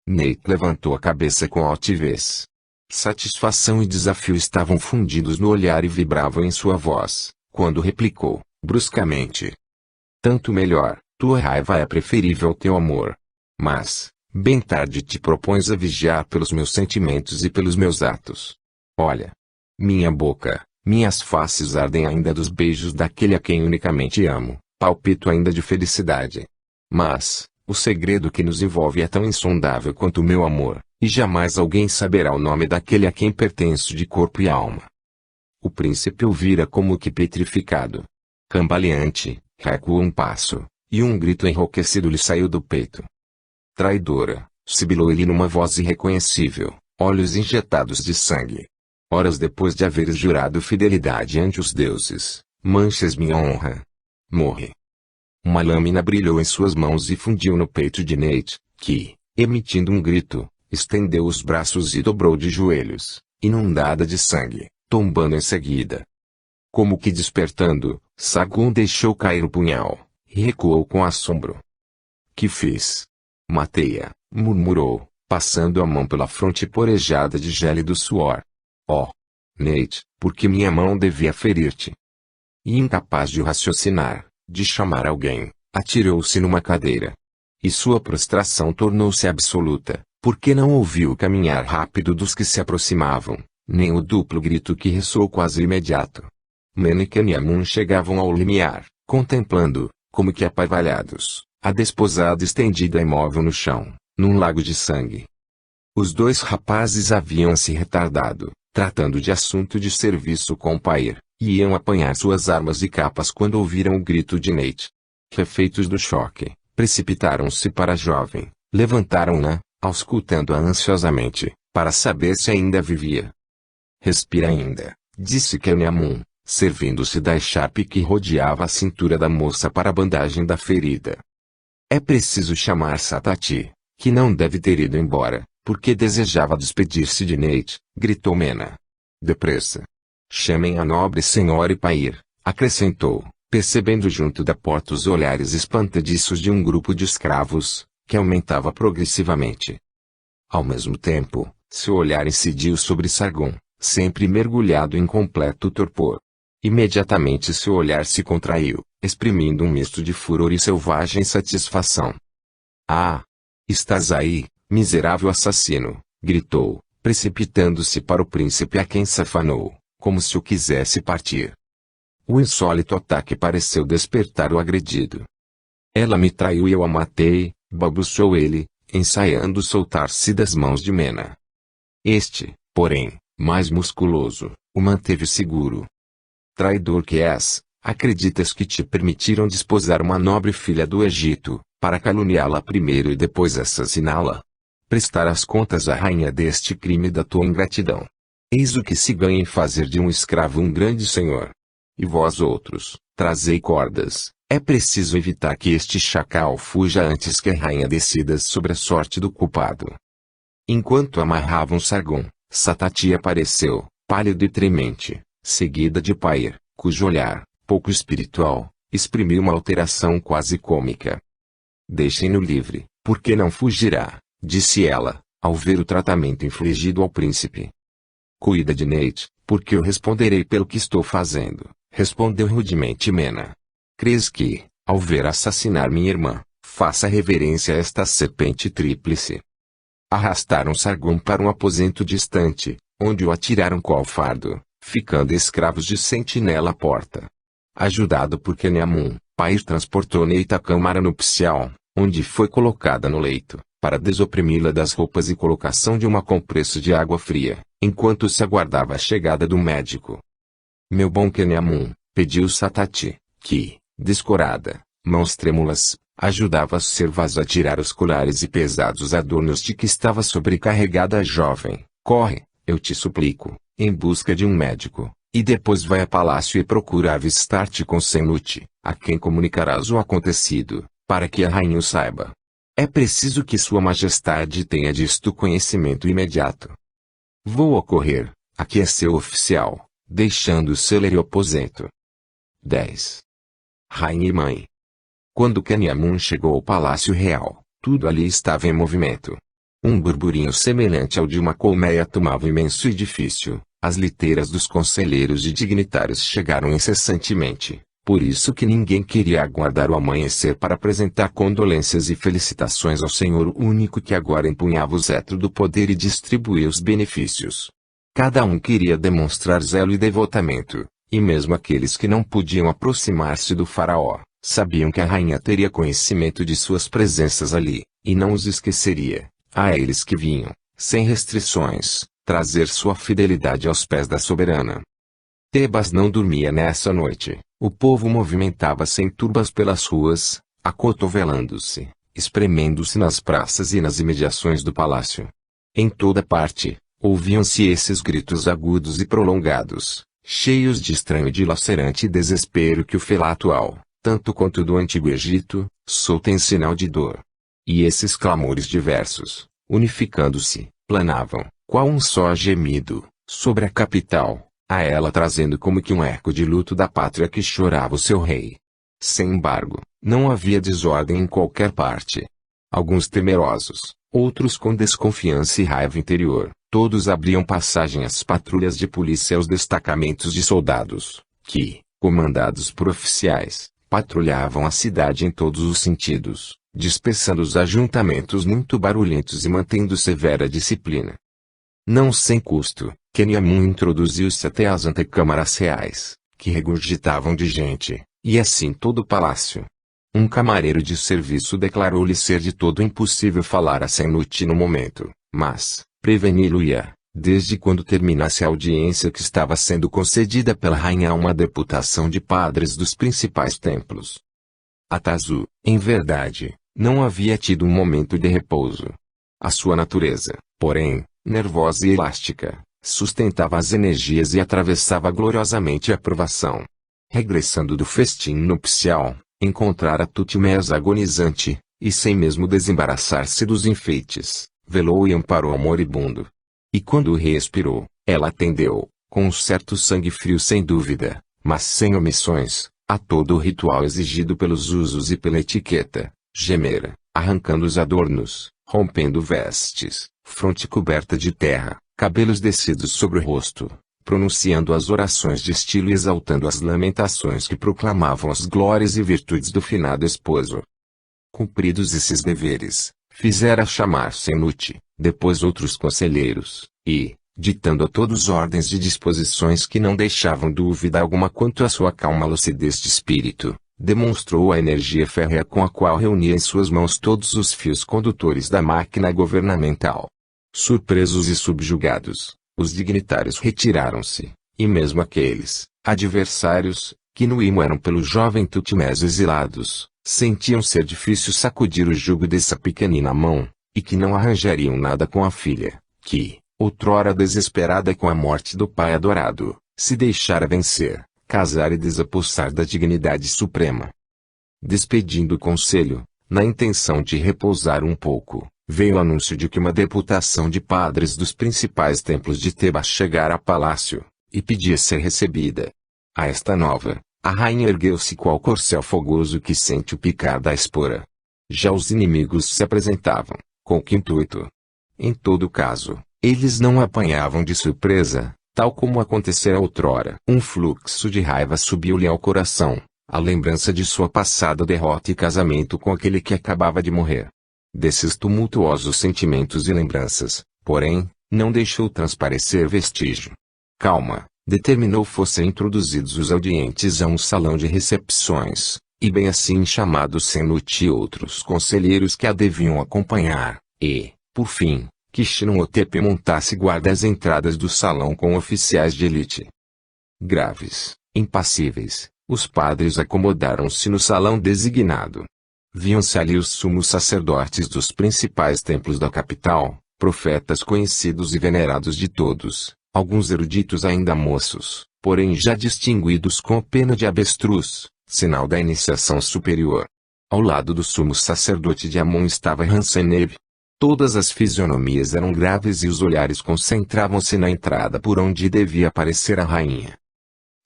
Nate levantou a cabeça com altivez. Satisfação e desafio estavam fundidos no olhar e vibravam em sua voz, quando replicou, bruscamente. Tanto melhor, tua raiva é preferível ao teu amor. Mas, bem tarde te propões a vigiar pelos meus sentimentos e pelos meus atos. Olha. Minha boca, minhas faces ardem ainda dos beijos daquele a quem unicamente amo, palpito ainda de felicidade. Mas, o segredo que nos envolve é tão insondável quanto o meu amor, e jamais alguém saberá o nome daquele a quem pertenço de corpo e alma. O príncipe o vira como que petrificado. Cambaleante, recuou um passo, e um grito enrouquecido lhe saiu do peito. Traidora, sibilou ele numa voz irreconhecível, olhos injetados de sangue. Horas depois de haveres jurado fidelidade ante os deuses, manchas minha honra. Morre. Uma lâmina brilhou em suas mãos e fundiu no peito de Nate, que, emitindo um grito, estendeu os braços e dobrou de joelhos, inundada de sangue, tombando em seguida. Como que despertando, Sargon deixou cair o punhal, e recuou com assombro. Que fiz? Matei-a, murmurou, passando a mão pela fronte porejada de gélido suor. Oh! Nate, por que minha mão devia ferir-te? E incapaz de raciocinar, de chamar alguém, atirou-se numa cadeira. E sua prostração tornou-se absoluta, porque não ouviu o caminhar rápido dos que se aproximavam, nem o duplo grito que ressoou quase imediato. Meneken e Amun chegavam ao limiar, contemplando, como que apavalhados, a desposada estendida imóvel no chão, num lago de sangue. Os dois rapazes haviam se retardado, tratando de assunto de serviço com o pai, e iam apanhar suas armas e capas quando ouviram o grito de Nate. Refeitos do choque, precipitaram-se para a jovem, levantaram-na, auscultando-a ansiosamente, para saber se ainda vivia. Respira ainda, disse Kenyamun, servindo-se da echarpe que rodeava a cintura da moça para a bandagem da ferida. É preciso chamar Satati, que não deve ter ido embora, porque desejava despedir-se de Nate, gritou Mena. Depressa. Chamem a nobre senhora e Pair, acrescentou, percebendo junto da porta os olhares espantadiços de um grupo de escravos, que aumentava progressivamente. Ao mesmo tempo, seu olhar incidiu sobre Sargon, sempre mergulhado em completo torpor. Imediatamente seu olhar se contraiu, exprimindo um misto de furor e selvagem satisfação. Ah! Estás aí, miserável assassino, gritou, precipitando-se para o príncipe a quem safanou, como se o quisesse partir. O insólito ataque pareceu despertar o agredido. Ela me traiu e eu a matei, balbuciou ele, ensaiando soltar-se das mãos de Mena. Este, porém, mais musculoso, o manteve seguro. Traidor que és, acreditas que te permitiram desposar uma nobre filha do Egito, para caluniá-la primeiro e depois assassiná-la? Prestarás contas à rainha deste crime da tua ingratidão. Eis o que se ganha em fazer de um escravo um grande senhor. E vós outros, trazei cordas, é preciso evitar que este chacal fuja antes que a rainha decida sobre a sorte do culpado. Enquanto amarravam Sargon, Satati apareceu, pálido e tremente, seguida de Pair, cujo olhar, pouco espiritual, exprimiu uma alteração quase cômica. Deixem-no livre, porque não fugirá, disse ela, ao ver o tratamento infligido ao príncipe. Cuida de Nate, porque eu responderei pelo que estou fazendo, respondeu rudemente Mena. Crês que, ao ver assassinar minha irmã, faça reverência a esta serpente tríplice? Arrastaram Sargon para um aposento distante, onde o atiraram qual fardo, ficando escravos de sentinela à porta. Ajudado por Kenyamun, Pair transportou Nate à câmara nupcial, onde foi colocada no leito, para desoprimi-la das roupas e colocação de uma compressa de água fria, enquanto se aguardava a chegada do médico. Meu bom Kenyamun, pediu Satati, que, descorada, mãos trêmulas, ajudava as servas a tirar os colares e pesados adornos de que estava sobrecarregada a jovem. Corre, eu te suplico, em busca de um médico, e depois vai a palácio e procura avistar-te com Senute, a quem comunicarás o acontecido, para que a rainha o saiba. É preciso que Sua Majestade tenha disto conhecimento imediato. Vou ocorrer, aqui é seu oficial, deixando o celery aposento. 10. Rainha e Mãe. Quando Kanyamun chegou ao Palácio Real, tudo ali estava em movimento. Um burburinho semelhante ao de uma colmeia tomava o imenso edifício. As liteiras dos conselheiros e dignitários chegaram incessantemente, por isso que ninguém queria aguardar o amanhecer para apresentar condolências e felicitações ao Senhor único que agora empunhava o cetro do poder e distribuía os benefícios. Cada um queria demonstrar zelo e devotamento, e mesmo aqueles que não podiam aproximar-se do faraó, sabiam que a rainha teria conhecimento de suas presenças ali, e não os esqueceria, a eles que vinham, sem restrições, trazer sua fidelidade aos pés da soberana. Tebas não dormia nessa noite, o povo movimentava-se em turbas pelas ruas, acotovelando-se, espremendo-se nas praças e nas imediações do palácio. Em toda parte, ouviam-se esses gritos agudos e prolongados, cheios de estranho e dilacerante desespero que o fela atual, tanto quanto do antigo Egito, solta em sinal de dor. E esses clamores diversos, unificando-se, planavam, qual um só gemido, sobre a capital, a ela trazendo como que um eco de luto da pátria que chorava o seu rei. Sem embargo, não havia desordem em qualquer parte. Alguns temerosos, outros com desconfiança e raiva interior, todos abriam passagem às patrulhas de polícia e aos destacamentos de soldados, que, comandados por oficiais, patrulhavam a cidade em todos os sentidos, dispersando os ajuntamentos muito barulhentos e mantendo severa disciplina. Não sem custo, Kanyamun introduziu-se até às antecâmaras reais, que regurgitavam de gente, e assim todo o palácio. Um camareiro de serviço declarou-lhe ser de todo impossível falar a Senuti no momento, mas, preveni-lo-ia, desde quando terminasse a audiência que estava sendo concedida pela rainha a uma deputação de padres dos principais templos. Atazu, em verdade, não havia tido um momento de repouso. A sua natureza, porém, nervosa e elástica, sustentava as energias e atravessava gloriosamente a provação. Regressando do festim nupcial, encontrara Tutmés agonizante, e sem mesmo desembaraçar-se dos enfeites, velou e amparou o moribundo. E quando o rei expirou, ela atendeu, com um certo sangue frio sem dúvida, mas sem omissões, a todo o ritual exigido pelos usos e pela etiqueta, gemera, arrancando os adornos, rompendo vestes, fronte coberta de terra, cabelos descidos sobre o rosto, pronunciando as orações de estilo e exaltando as lamentações que proclamavam as glórias e virtudes do finado esposo. Cumpridos esses deveres, fizera chamar Senuti, depois outros conselheiros, e, ditando a todos ordens de disposições que não deixavam dúvida alguma quanto à sua calma lucidez de espírito, demonstrou a energia férrea com a qual reunia em suas mãos todos os fios condutores da máquina governamental. Surpresos e subjugados, os dignitários retiraram-se, e mesmo aqueles, adversários, que no imo eram pelo jovem Tutmés exilados, sentiam ser difícil sacudir o jugo dessa pequenina mão, e que não arranjariam nada com a filha, que, outrora desesperada com a morte do pai adorado, se deixara vencer, casar e desapossar da dignidade suprema. Despedindo o conselho, na intenção de repousar um pouco, veio o anúncio de que uma deputação de padres dos principais templos de Tebas chegara a palácio, e pedia ser recebida. A esta nova, a rainha ergueu-se qual corcel fogoso que sente o picar da espora. Já os inimigos se apresentavam, com que intuito? Em todo caso, eles não apanhavam de surpresa, tal como acontecera outrora. Um fluxo de raiva subiu-lhe ao coração, a lembrança de sua passada derrota e casamento com aquele que acabava de morrer. Desses tumultuosos sentimentos e lembranças, porém, não deixou transparecer vestígio. Calma, determinou fossem introduzidos os audientes a um salão de recepções, e bem assim chamados Senuti e outros conselheiros que a deviam acompanhar, e, por fim, que Shinotepe montasse guarda às entradas do salão com oficiais de elite. Graves, impassíveis, os padres acomodaram-se no salão designado. Viam-se ali os sumos sacerdotes dos principais templos da capital, profetas conhecidos e venerados de todos, alguns eruditos ainda moços, porém já distinguidos com a pena de avestruz, sinal da iniciação superior. Ao lado do sumo sacerdote de Amon estava Hanseneb. Todas as fisionomias eram graves e os olhares concentravam-se na entrada por onde devia aparecer a rainha.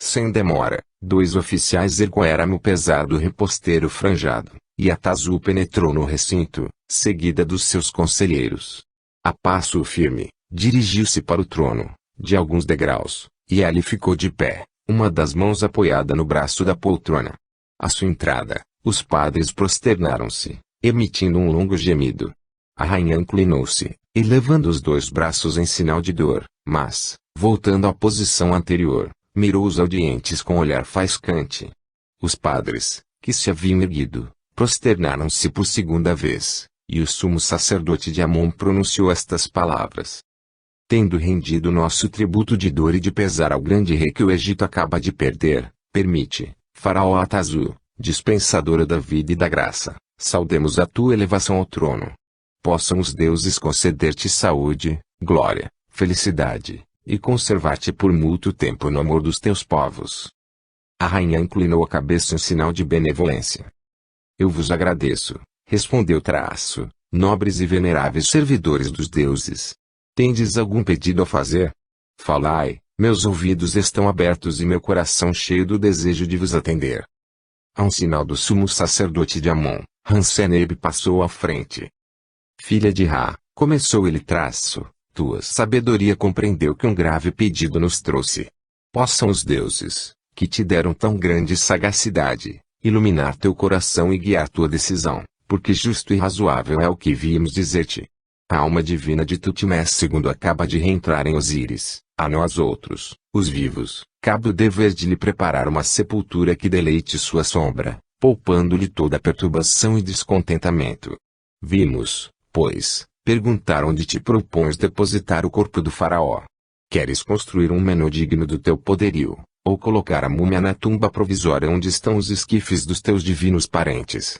Sem demora, 2 oficiais ergueram o pesado reposteiro franjado, e Atazu penetrou no recinto, seguida dos seus conselheiros. A passo firme, dirigiu-se para o trono, de alguns degraus, e ali ficou de pé, uma das mãos apoiada no braço da poltrona. À sua entrada, os padres prosternaram-se, emitindo um longo gemido. A rainha inclinou-se, elevando os 2 braços em sinal de dor, mas, voltando à posição anterior, mirou os audientes com olhar faiscante. Os padres, que se haviam erguido, prosternaram-se por segunda vez, e o sumo sacerdote de Amon pronunciou estas palavras: tendo rendido nosso tributo de dor e de pesar ao grande rei que o Egito acaba de perder, permite, faraó Atazu, dispensadora da vida e da graça, saudemos a tua elevação ao trono. Possam os deuses conceder-te saúde, glória, felicidade, e conservar-te por muito tempo no amor dos teus povos. A rainha inclinou a cabeça em sinal de benevolência. Eu vos agradeço, respondeu Traço, nobres e veneráveis servidores dos deuses. Tendes algum pedido a fazer? Falai, meus ouvidos estão abertos e meu coração cheio do desejo de vos atender. A um sinal do sumo sacerdote de Amon, Hanseneb passou à frente. Filha de Ra, começou ele Traço, tua sabedoria compreendeu que um grave pedido nos trouxe. Possam os deuses, que te deram tão grande sagacidade, iluminar teu coração e guiar tua decisão, porque justo e razoável é o que viemos dizer-te. A alma divina de Tutmés II acaba de reentrar em Osíris, a nós outros, os vivos, cabe o dever de lhe preparar uma sepultura que deleite sua sombra, poupando-lhe toda perturbação e descontentamento. Vimos, pois, perguntar onde te propões depositar o corpo do faraó. Queres construir um menor digno do teu poderio, ou colocar a múmia na tumba provisória onde estão os esquifes dos teus divinos parentes?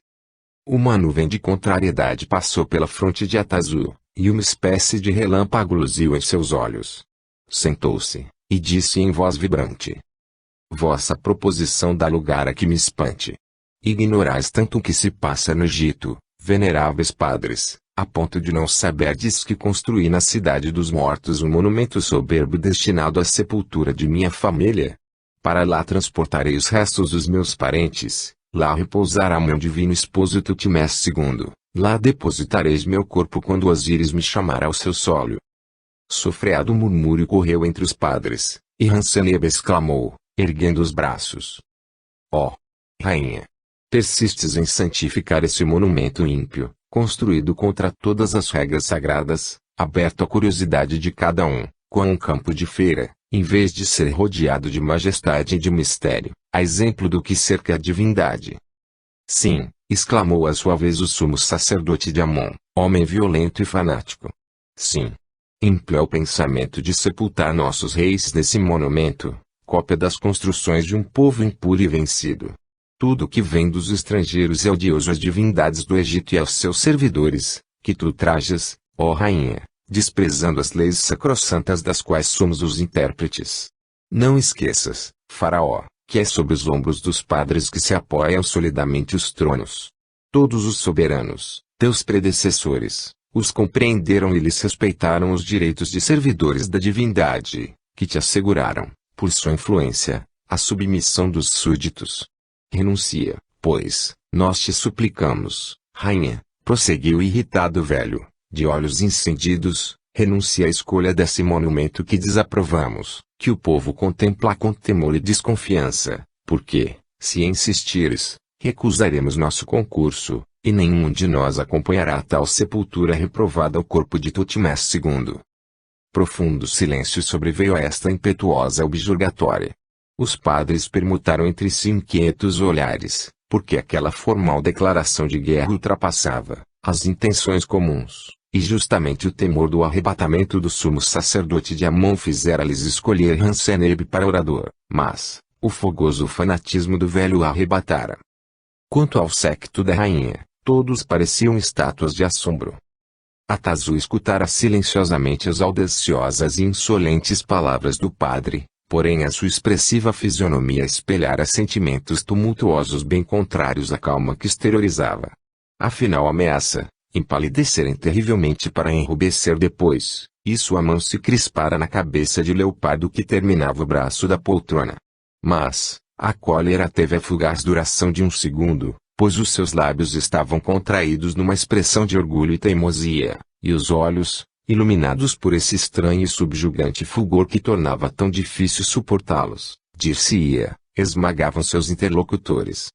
Uma nuvem de contrariedade passou pela fronte de Atazu, e uma espécie de relâmpago luziu em seus olhos. Sentou-se, e disse em voz vibrante: vossa proposição dá lugar a que me espante. Ignorais tanto o que se passa no Egito, veneráveis padres, a ponto de não saberdes que construí na cidade dos mortos um monumento soberbo destinado à sepultura de minha família. Para lá transportarei os restos dos meus parentes, lá repousará meu divino esposo Tutmés II, lá depositareis meu corpo quando Osíris me chamar ao seu sólio. Sofreado murmúrio correu entre os padres, e Hanseneb exclamou, erguendo os braços: ó rainha! Persistes em santificar esse monumento ímpio, construído contra todas as regras sagradas, aberto à curiosidade de cada um, com um campo de feira, em vez de ser rodeado de majestade e de mistério, a exemplo do que cerca a divindade. Sim, exclamou à sua vez o sumo sacerdote de Amon, homem violento e fanático. Sim. Ímpio é o pensamento de sepultar nossos reis nesse monumento, cópia das construções de um povo impuro e vencido. Tudo que vem dos estrangeiros é odioso às divindades do Egito e aos seus servidores, que tu trajas, ó rainha, desprezando as leis sacrossantas das quais somos os intérpretes. Não esqueças, faraó, que é sobre os ombros dos padres que se apoiam solidamente os tronos. Todos os soberanos, teus predecessores, os compreenderam e lhes respeitaram os direitos de servidores da divindade, que te asseguraram, por sua influência, a submissão dos súditos. Renuncia, pois, nós te suplicamos, rainha, prosseguiu o irritado velho, de olhos encendidos, renuncia à escolha desse monumento que desaprovamos, que o povo contempla com temor e desconfiança, porque, se insistires, recusaremos nosso concurso, e nenhum de nós acompanhará a tal sepultura reprovada ao corpo de Tutmés II. Profundo silêncio sobreveio a esta impetuosa objurgatória. Os padres permutaram entre si inquietos olhares, porque aquela formal declaração de guerra ultrapassava as intenções comuns, e justamente o temor do arrebatamento do sumo sacerdote de Amon fizera-lhes escolher Hanseneb para orador, mas o fogoso fanatismo do velho o arrebatara. Quanto ao séquito da rainha, todos pareciam estátuas de assombro. Atazu escutara silenciosamente as audaciosas e insolentes palavras do padre, porém a sua expressiva fisionomia espelhara sentimentos tumultuosos bem contrários à calma que exteriorizava. Afinal a ameaça, empalidecera terrivelmente para enrubescer depois, e sua mão se crispara na cabeça de leopardo que terminava o braço da poltrona. Mas, a cólera teve a fugaz duração de um segundo, pois os seus lábios estavam contraídos numa expressão de orgulho e teimosia, e os olhos, iluminados por esse estranho e subjugante fulgor que tornava tão difícil suportá-los, dir-se-ia, esmagavam seus interlocutores.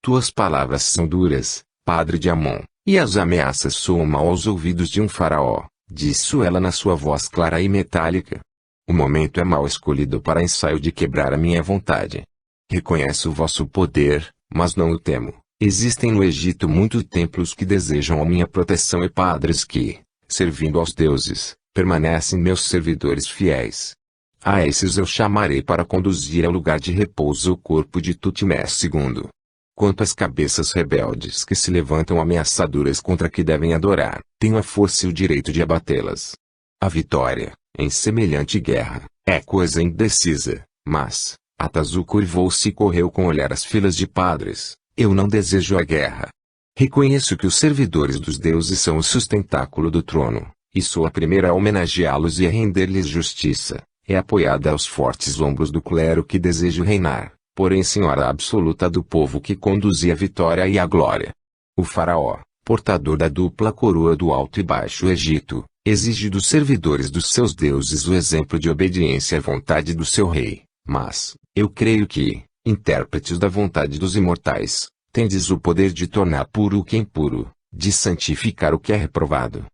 Tuas palavras são duras, padre de Amon, e as ameaças soam mal aos ouvidos de um faraó, disse ela na sua voz clara e metálica. O momento é mal escolhido para ensaio de quebrar a minha vontade. Reconheço o vosso poder, mas não o temo. Existem no Egito muitos templos que desejam a minha proteção e padres que, servindo aos deuses, permanecem meus servidores fiéis. A esses eu chamarei para conduzir ao lugar de repouso o corpo de Tutmés II. Quanto às cabeças rebeldes que se levantam ameaçadoras contra que devem adorar, tenho a força e o direito de abatê-las. A vitória, em semelhante guerra, é coisa indecisa, mas, Atazu curvou-se e correu com olhar as filas de padres. Eu não desejo a guerra. Reconheço que os servidores dos deuses são o sustentáculo do trono, e sou a primeira a homenageá-los e a render-lhes justiça. É apoiada aos fortes ombros do clero que desejo reinar, porém senhora absoluta do povo que conduzia a vitória e a glória. O faraó, portador da dupla coroa do Alto e Baixo Egito, exige dos servidores dos seus deuses o exemplo de obediência à vontade do seu rei, mas, eu creio que, intérpretes da vontade dos imortais, tendes o poder de tornar puro o que é impuro, de santificar o que é reprovado.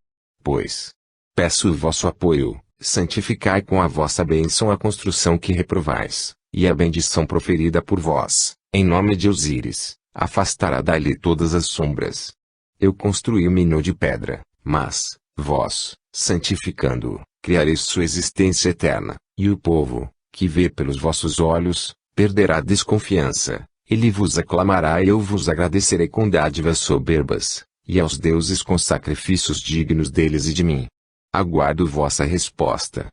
Pois, peço o vosso apoio, santificai com a vossa bênção a construção que reprovais, e a bendição proferida por vós, em nome de Osíris, afastará dali todas as sombras. Eu construí o Minho de pedra, mas, vós, santificando-o, criareis sua existência eterna, e o povo, que vê pelos vossos olhos, perderá a desconfiança, ele vos aclamará e eu vos agradecerei com dádivas soberbas, e aos deuses com sacrifícios dignos deles e de mim. Aguardo vossa resposta.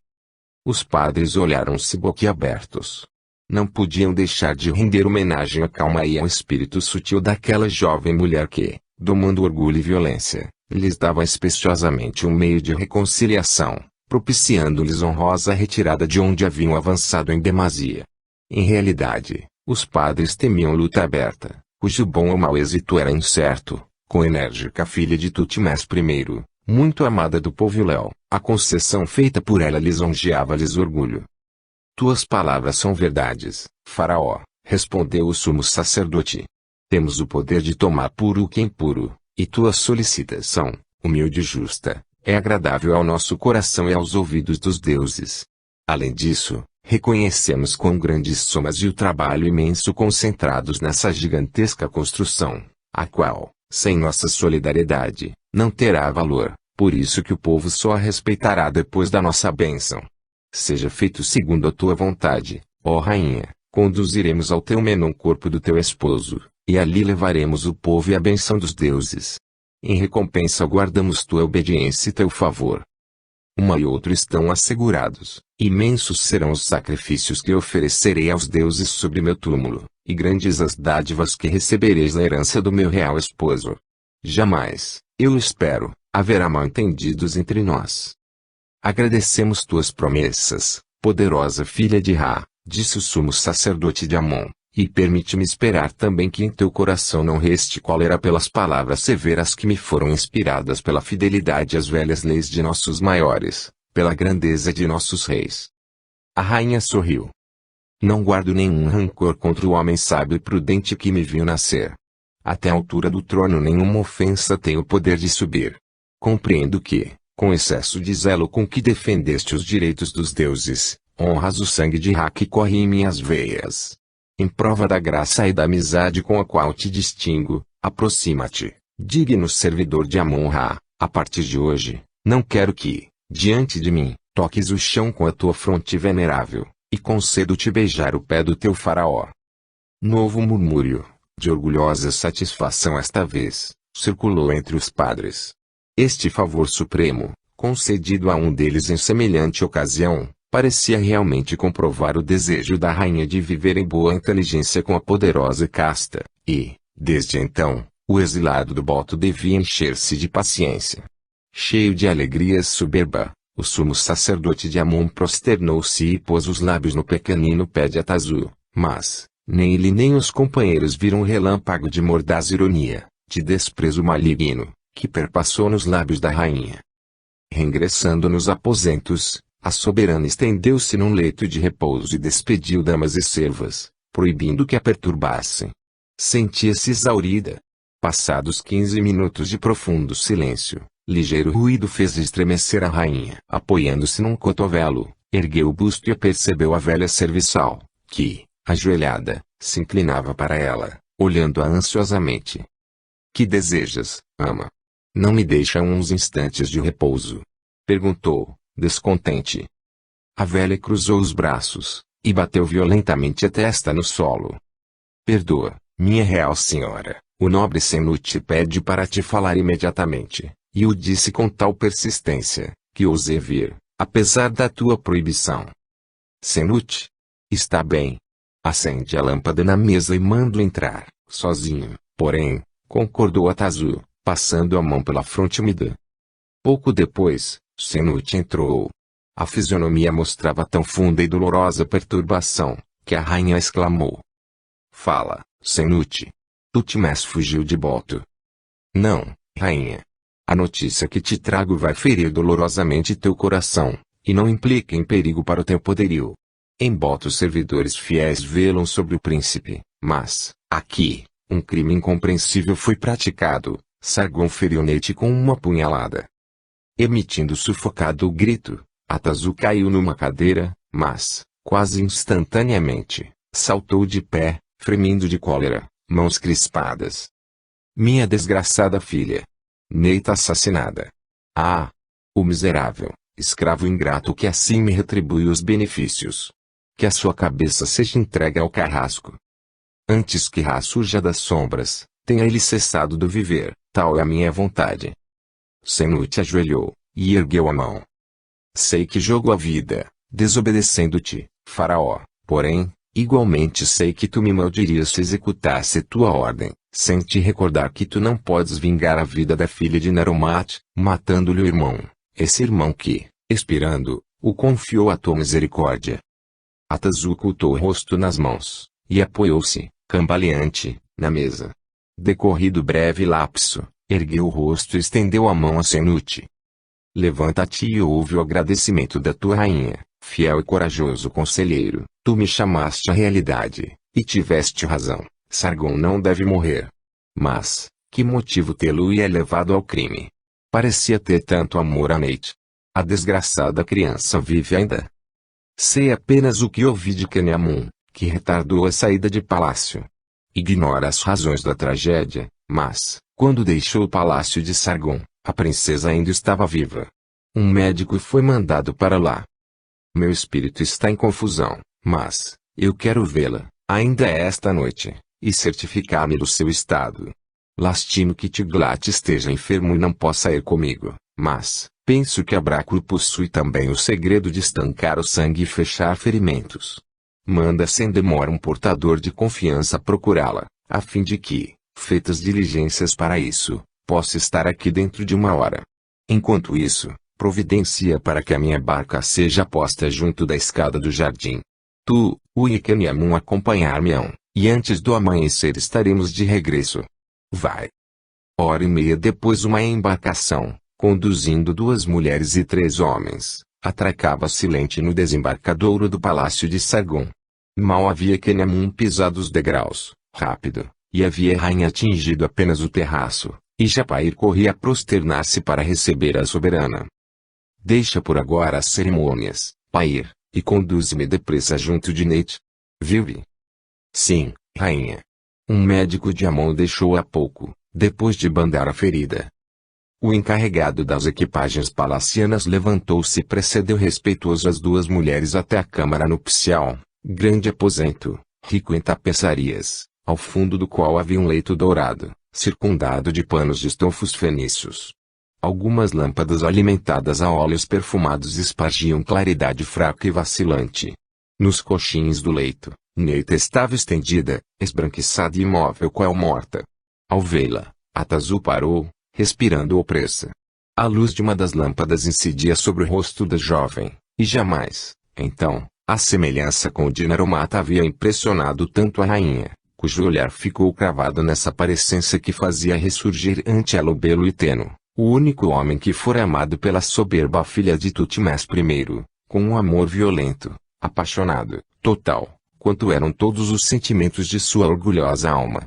Os padres olharam-se boquiabertos. Não podiam deixar de render homenagem à calma e ao espírito sutil daquela jovem mulher que, domando orgulho e violência, lhes dava especiosamente um meio de reconciliação, propiciando-lhes honrosa retirada de onde haviam avançado em demasia. Em realidade, os padres temiam luta aberta, cujo bom ou mau êxito era incerto, com enérgica filha de Tutmés I, muito amada do povo Léo, a concessão feita por ela lisonjeava-lhes orgulho. Tuas palavras são verdades, faraó, respondeu o sumo sacerdote. Temos o poder de tomar puro o que é impuro, e tua solicitação, humilde e justa, é agradável ao nosso coração e aos ouvidos dos deuses. Além disso, reconhecemos quão grandes somas e o trabalho imenso concentrados nessa gigantesca construção, a qual, sem nossa solidariedade, não terá valor, por isso que o povo só a respeitará depois da nossa bênção. Seja feito segundo a tua vontade, ó rainha, conduziremos ao teu Menon corpo do teu esposo, e ali levaremos o povo e a bênção dos deuses. Em recompensa guardamos tua obediência e teu favor. Uma e outro estão assegurados, imensos serão os sacrifícios que oferecerei aos deuses sobre meu túmulo, e grandes as dádivas que recebereis na herança do meu real esposo. Jamais, eu espero, haverá mal-entendidos entre nós. Agradecemos tuas promessas, poderosa filha de Ra, disse o sumo sacerdote de Amon, e permite-me esperar também que em teu coração não reste cólera pelas palavras severas que me foram inspiradas pela fidelidade às velhas leis de nossos maiores, pela grandeza de nossos reis. A rainha sorriu. Não guardo nenhum rancor contra o homem sábio e prudente que me viu nascer. Até a altura do trono nenhuma ofensa tem o poder de subir. Compreendo que, com excesso de zelo com que defendeste os direitos dos deuses, honras o sangue de Ra que corre em minhas veias. Em prova da graça e da amizade com a qual te distingo, aproxima-te, digno servidor de Amon-Ra. A partir de hoje, não quero que, diante de mim, toques o chão com a tua fronte venerável, e concedo-te beijar o pé do teu faraó. Novo murmúrio, de orgulhosa satisfação esta vez, circulou entre os padres. Este favor supremo, concedido a um deles em semelhante ocasião, parecia realmente comprovar o desejo da rainha de viver em boa inteligência com a poderosa casta, e, desde então, o exilado do Boto devia encher-se de paciência. Cheio de alegria soberba, o sumo sacerdote de Amon prosternou-se e pôs os lábios no pequenino pé de Atazu, mas, nem ele nem os companheiros viram um relâmpago de mordaz ironia, de desprezo maligno, que perpassou nos lábios da rainha. Reingressando nos aposentos, a soberana estendeu-se num leito de repouso e despediu damas e servas, proibindo que a perturbassem. Sentia-se exaurida. Passados 15 minutos de profundo silêncio, ligeiro ruído fez estremecer a rainha. Apoiando-se num cotovelo, ergueu o busto e percebeu a velha serviçal, que, ajoelhada, se inclinava para ela, olhando-a ansiosamente. Que desejas, ama? Não me deixa uns instantes de repouso? Perguntou, descontente. A velha cruzou os braços, e bateu violentamente a testa no solo. Perdoa, minha real senhora, o nobre Senut pede para te falar imediatamente, e o disse com tal persistência, que ousei vir, apesar da tua proibição. Senut? Está bem. Acende a lâmpada na mesa e mando entrar, sozinho, porém, concordou Atazu, passando a mão pela fronte úmida. Pouco depois, Senut entrou. A fisionomia mostrava tão funda e dolorosa perturbação, que a rainha exclamou. Fala, Senut. Tutmés fugiu de Boto. Não, rainha. A notícia que te trago vai ferir dolorosamente teu coração, e não implica em perigo para o teu poderio. Em Boto os servidores fiéis velam sobre o príncipe, mas, aqui, um crime incompreensível foi praticado. Sargon feriu Neite com uma punhalada. Emitindo sufocado grito, Atazu caiu numa cadeira, mas, quase instantaneamente, saltou de pé, fremindo de cólera, mãos crispadas. Minha desgraçada filha. Neita assassinada. Ah! O miserável, escravo ingrato que assim me retribui os benefícios. Que a sua cabeça seja entregue ao carrasco. Antes que Ra surja das sombras, tenha ele cessado do viver, tal é a minha vontade. Senut ajoelhou, e ergueu a mão. Sei que jogo a vida, desobedecendo-te, faraó, porém, igualmente sei que tu me maldirias se executasse tua ordem, sem te recordar que tu não podes vingar a vida da filha de Narumat, matando-lhe o irmão, esse irmão que, expirando, o confiou à tua misericórdia. Atazu ocultou o rosto nas mãos, e apoiou-se, cambaleante, na mesa. Decorrido breve lapso, ergueu o rosto e estendeu a mão a Senut. Levanta-te e ouve o agradecimento da tua rainha, fiel e corajoso conselheiro, tu me chamaste à realidade, e tiveste razão, Sargon não deve morrer. Mas, que motivo tê-lo-ia levado ao crime? Parecia ter tanto amor a Neite. A desgraçada criança vive ainda. Sei apenas o que ouvi de Keneamun, que retardou a saída de palácio. Ignora as razões da tragédia, mas, quando deixou o palácio de Sargon, a princesa ainda estava viva. Um médico foi mandado para lá. Meu espírito está em confusão, mas, eu quero vê-la, ainda esta noite, e certificar-me do seu estado. Lastimo que Tiglat esteja enfermo e não possa ir comigo, mas, penso que Abracu possui também o segredo de estancar o sangue e fechar ferimentos. Manda sem demora um portador de confiança procurá-la, a fim de que, feitas diligências para isso, possa estar aqui dentro de 1 hora. Enquanto isso, providencia para que a minha barca seja posta junto da escada do jardim. Tu, o e Keneamun acompanhar-me-ão, e antes do amanhecer estaremos de regresso. Vai. 1h30 depois uma embarcação, conduzindo 2 mulheres e 3 homens, atracava silente no desembarcadouro do palácio de Sargon. Mal havia Keneamun pisado os degraus, rápido, e havia a rainha atingido apenas o terraço, e Japair corria a prosternar-se para receber a soberana. Deixa por agora as cerimônias, Pair, e conduze-me depressa junto de Neite. Vive? Sim, rainha. Um médico de Amon deixou há pouco, depois de bandar a ferida. O encarregado das equipagens palacianas levantou-se e precedeu respeitoso as 2 mulheres até a câmara nupcial, grande aposento, rico em tapeçarias, ao fundo do qual havia um leito dourado, circundado de panos de estofos fenícios. Algumas lâmpadas alimentadas a óleos perfumados espargiam claridade fraca e vacilante. Nos coxins do leito, Neita estava estendida, esbranquiçada e imóvel qual morta. Ao vê-la, Atazu parou, respirando opressa. A luz de uma das lâmpadas incidia sobre o rosto da jovem, e jamais, então, a semelhança com o de Narumata havia impressionado tanto a rainha, cujo olhar ficou cravado nessa parecência que fazia ressurgir ante ela o belo Iteno, o único homem que fora amado pela soberba filha de Tutmés I, com um amor violento, apaixonado, total, quanto eram todos os sentimentos de sua orgulhosa alma.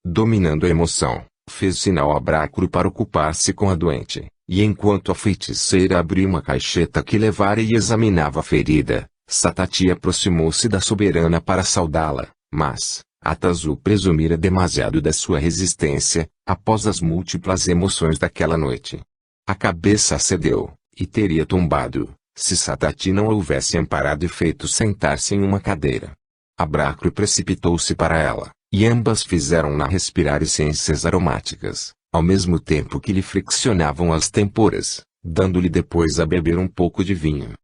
Dominando a emoção, fez sinal a Brácoro para ocupar-se com a doente, e enquanto a feiticeira abriu uma caixeta que levara e examinava a ferida, Satati aproximou-se da soberana para saudá-la, mas Atazu presumira demasiado da sua resistência, após as múltiplas emoções daquela noite. A cabeça cedeu, e teria tombado, se Satati não a houvesse amparado e feito sentar-se em uma cadeira. A Brácoro precipitou-se para ela, e ambas fizeram-na respirar essências aromáticas, ao mesmo tempo que lhe friccionavam as têmporas, dando-lhe depois a beber um pouco de vinho.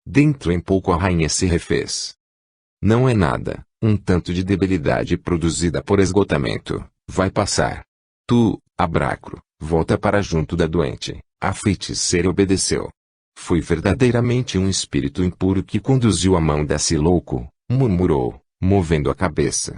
Dentro em pouco a rainha se refez. Não é nada, um tanto de debilidade produzida por esgotamento, vai passar. Tu, Brácoro, volta para junto da doente. A feiticeira obedeceu. Foi verdadeiramente um espírito impuro que conduziu a mão desse louco, murmurou, movendo a cabeça.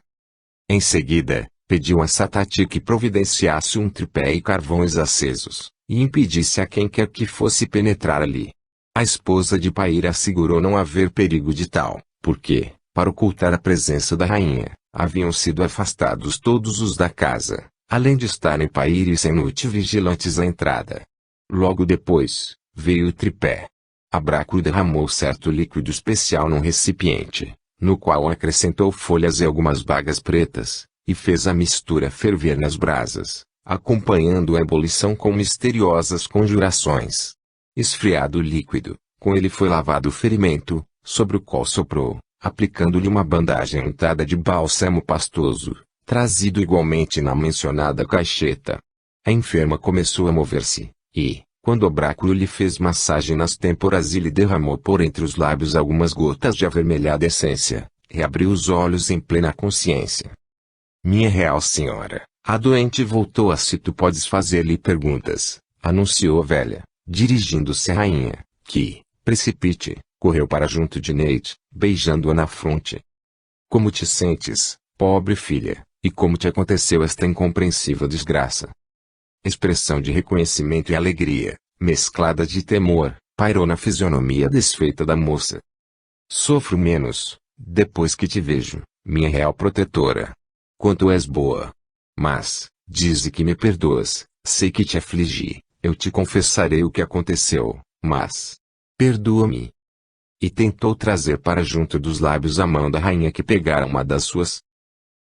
Em seguida, pediu a Satati que providenciasse um tripé e carvões acesos, e impedisse a quem quer que fosse penetrar ali. A esposa de Paíra assegurou não haver perigo de tal, porque, para ocultar a presença da rainha, haviam sido afastados todos os da casa, além de estarem Paíra e Senut vigilantes à entrada. Logo depois, veio o tripé. Brácoro derramou certo líquido especial num recipiente, no qual acrescentou folhas e algumas bagas pretas, e fez a mistura ferver nas brasas, acompanhando a ebulição com misteriosas conjurações. Esfriado o líquido, com ele foi lavado o ferimento, sobre o qual soprou, aplicando-lhe uma bandagem untada de bálsamo pastoso, trazido igualmente na mencionada caixeta. A enferma começou a mover-se, e, quando Brácoro lhe fez massagem nas têmporas e lhe derramou por entre os lábios algumas gotas de avermelhada essência, reabriu os olhos em plena consciência. Minha real senhora, a doente voltou a si. Tu podes fazer-lhe perguntas, anunciou a velha, dirigindo-se à rainha, que, precipite, correu para junto de Neite, beijando-a na fronte. Como te sentes, pobre filha, e como te aconteceu esta incompreensível desgraça? Expressão de reconhecimento e alegria, mesclada de temor, pairou na fisionomia desfeita da moça. Sofro menos, depois que te vejo, minha real protetora. Quanto és boa. Mas, dize que me perdoas, sei que te afligi, eu te confessarei o que aconteceu, mas perdoa-me. E tentou trazer para junto dos lábios a mão da rainha que pegara uma das suas.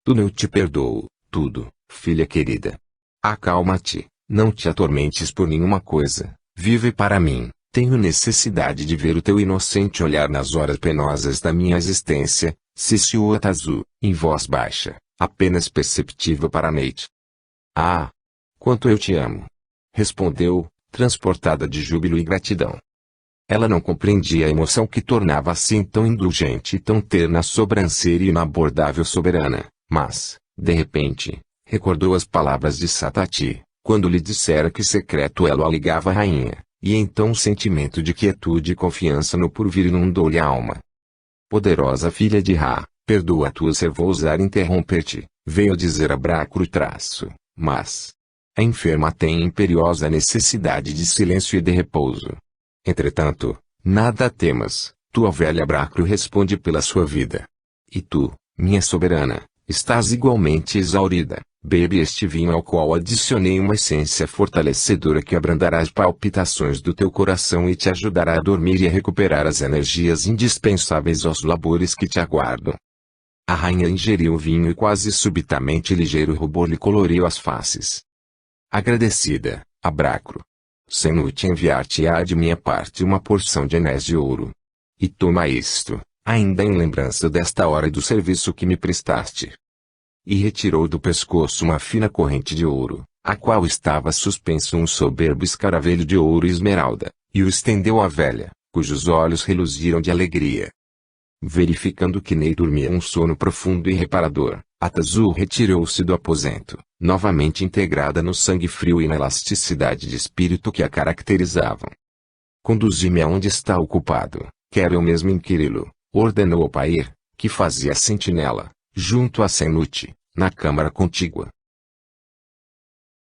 Tudo eu te perdoo, tudo, filha querida. Acalma-te, não te atormentes por nenhuma coisa, vive para mim, tenho necessidade de ver o teu inocente olhar nas horas penosas da minha existência, ciciou Atazu, em voz baixa, apenas perceptível para Neite. Ah! Quanto eu te amo! Respondeu, transportada de júbilo e gratidão. Ela não compreendia a emoção que tornava assim tão indulgente e tão terna a sobrancelha inabordável soberana, mas, de repente, recordou as palavras de Satati, quando lhe dissera que secreto elo a ligava à rainha, e então um sentimento de quietude e confiança no porvir inundou-lhe a alma. Poderosa filha de Ra, perdoa-tu se vou ousar interromper-te, veio dizer a Brácoro mas a enferma tem imperiosa necessidade de silêncio e de repouso. Entretanto, nada temas, tua velha Brácoro responde pela sua vida. E tu, minha soberana, estás igualmente exaurida, bebe este vinho ao qual adicionei uma essência fortalecedora que abrandará as palpitações do teu coração e te ajudará a dormir e a recuperar as energias indispensáveis aos labores que te aguardam. A rainha ingeriu o vinho e quase subitamente ligeiro rubor lhe coloriu as faces. Agradecida, Brácoro. Senut enviar-te-á de minha parte uma porção de anéis de ouro. E toma isto, ainda em lembrança desta hora e do serviço que me prestaste. E retirou do pescoço uma fina corrente de ouro, a qual estava suspenso um soberbo escaravelho de ouro e esmeralda, e o estendeu à velha, cujos olhos reluziram de alegria. Verificando que Ney dormia um sono profundo e reparador, Atazu retirou-se do aposento, novamente integrada no sangue frio e na elasticidade de espírito que a caracterizavam. Conduzi-me aonde está o culpado, quero eu mesmo inquiri-lo, ordenou ao Pair, que fazia sentinela, junto a Senuti, na câmara contígua.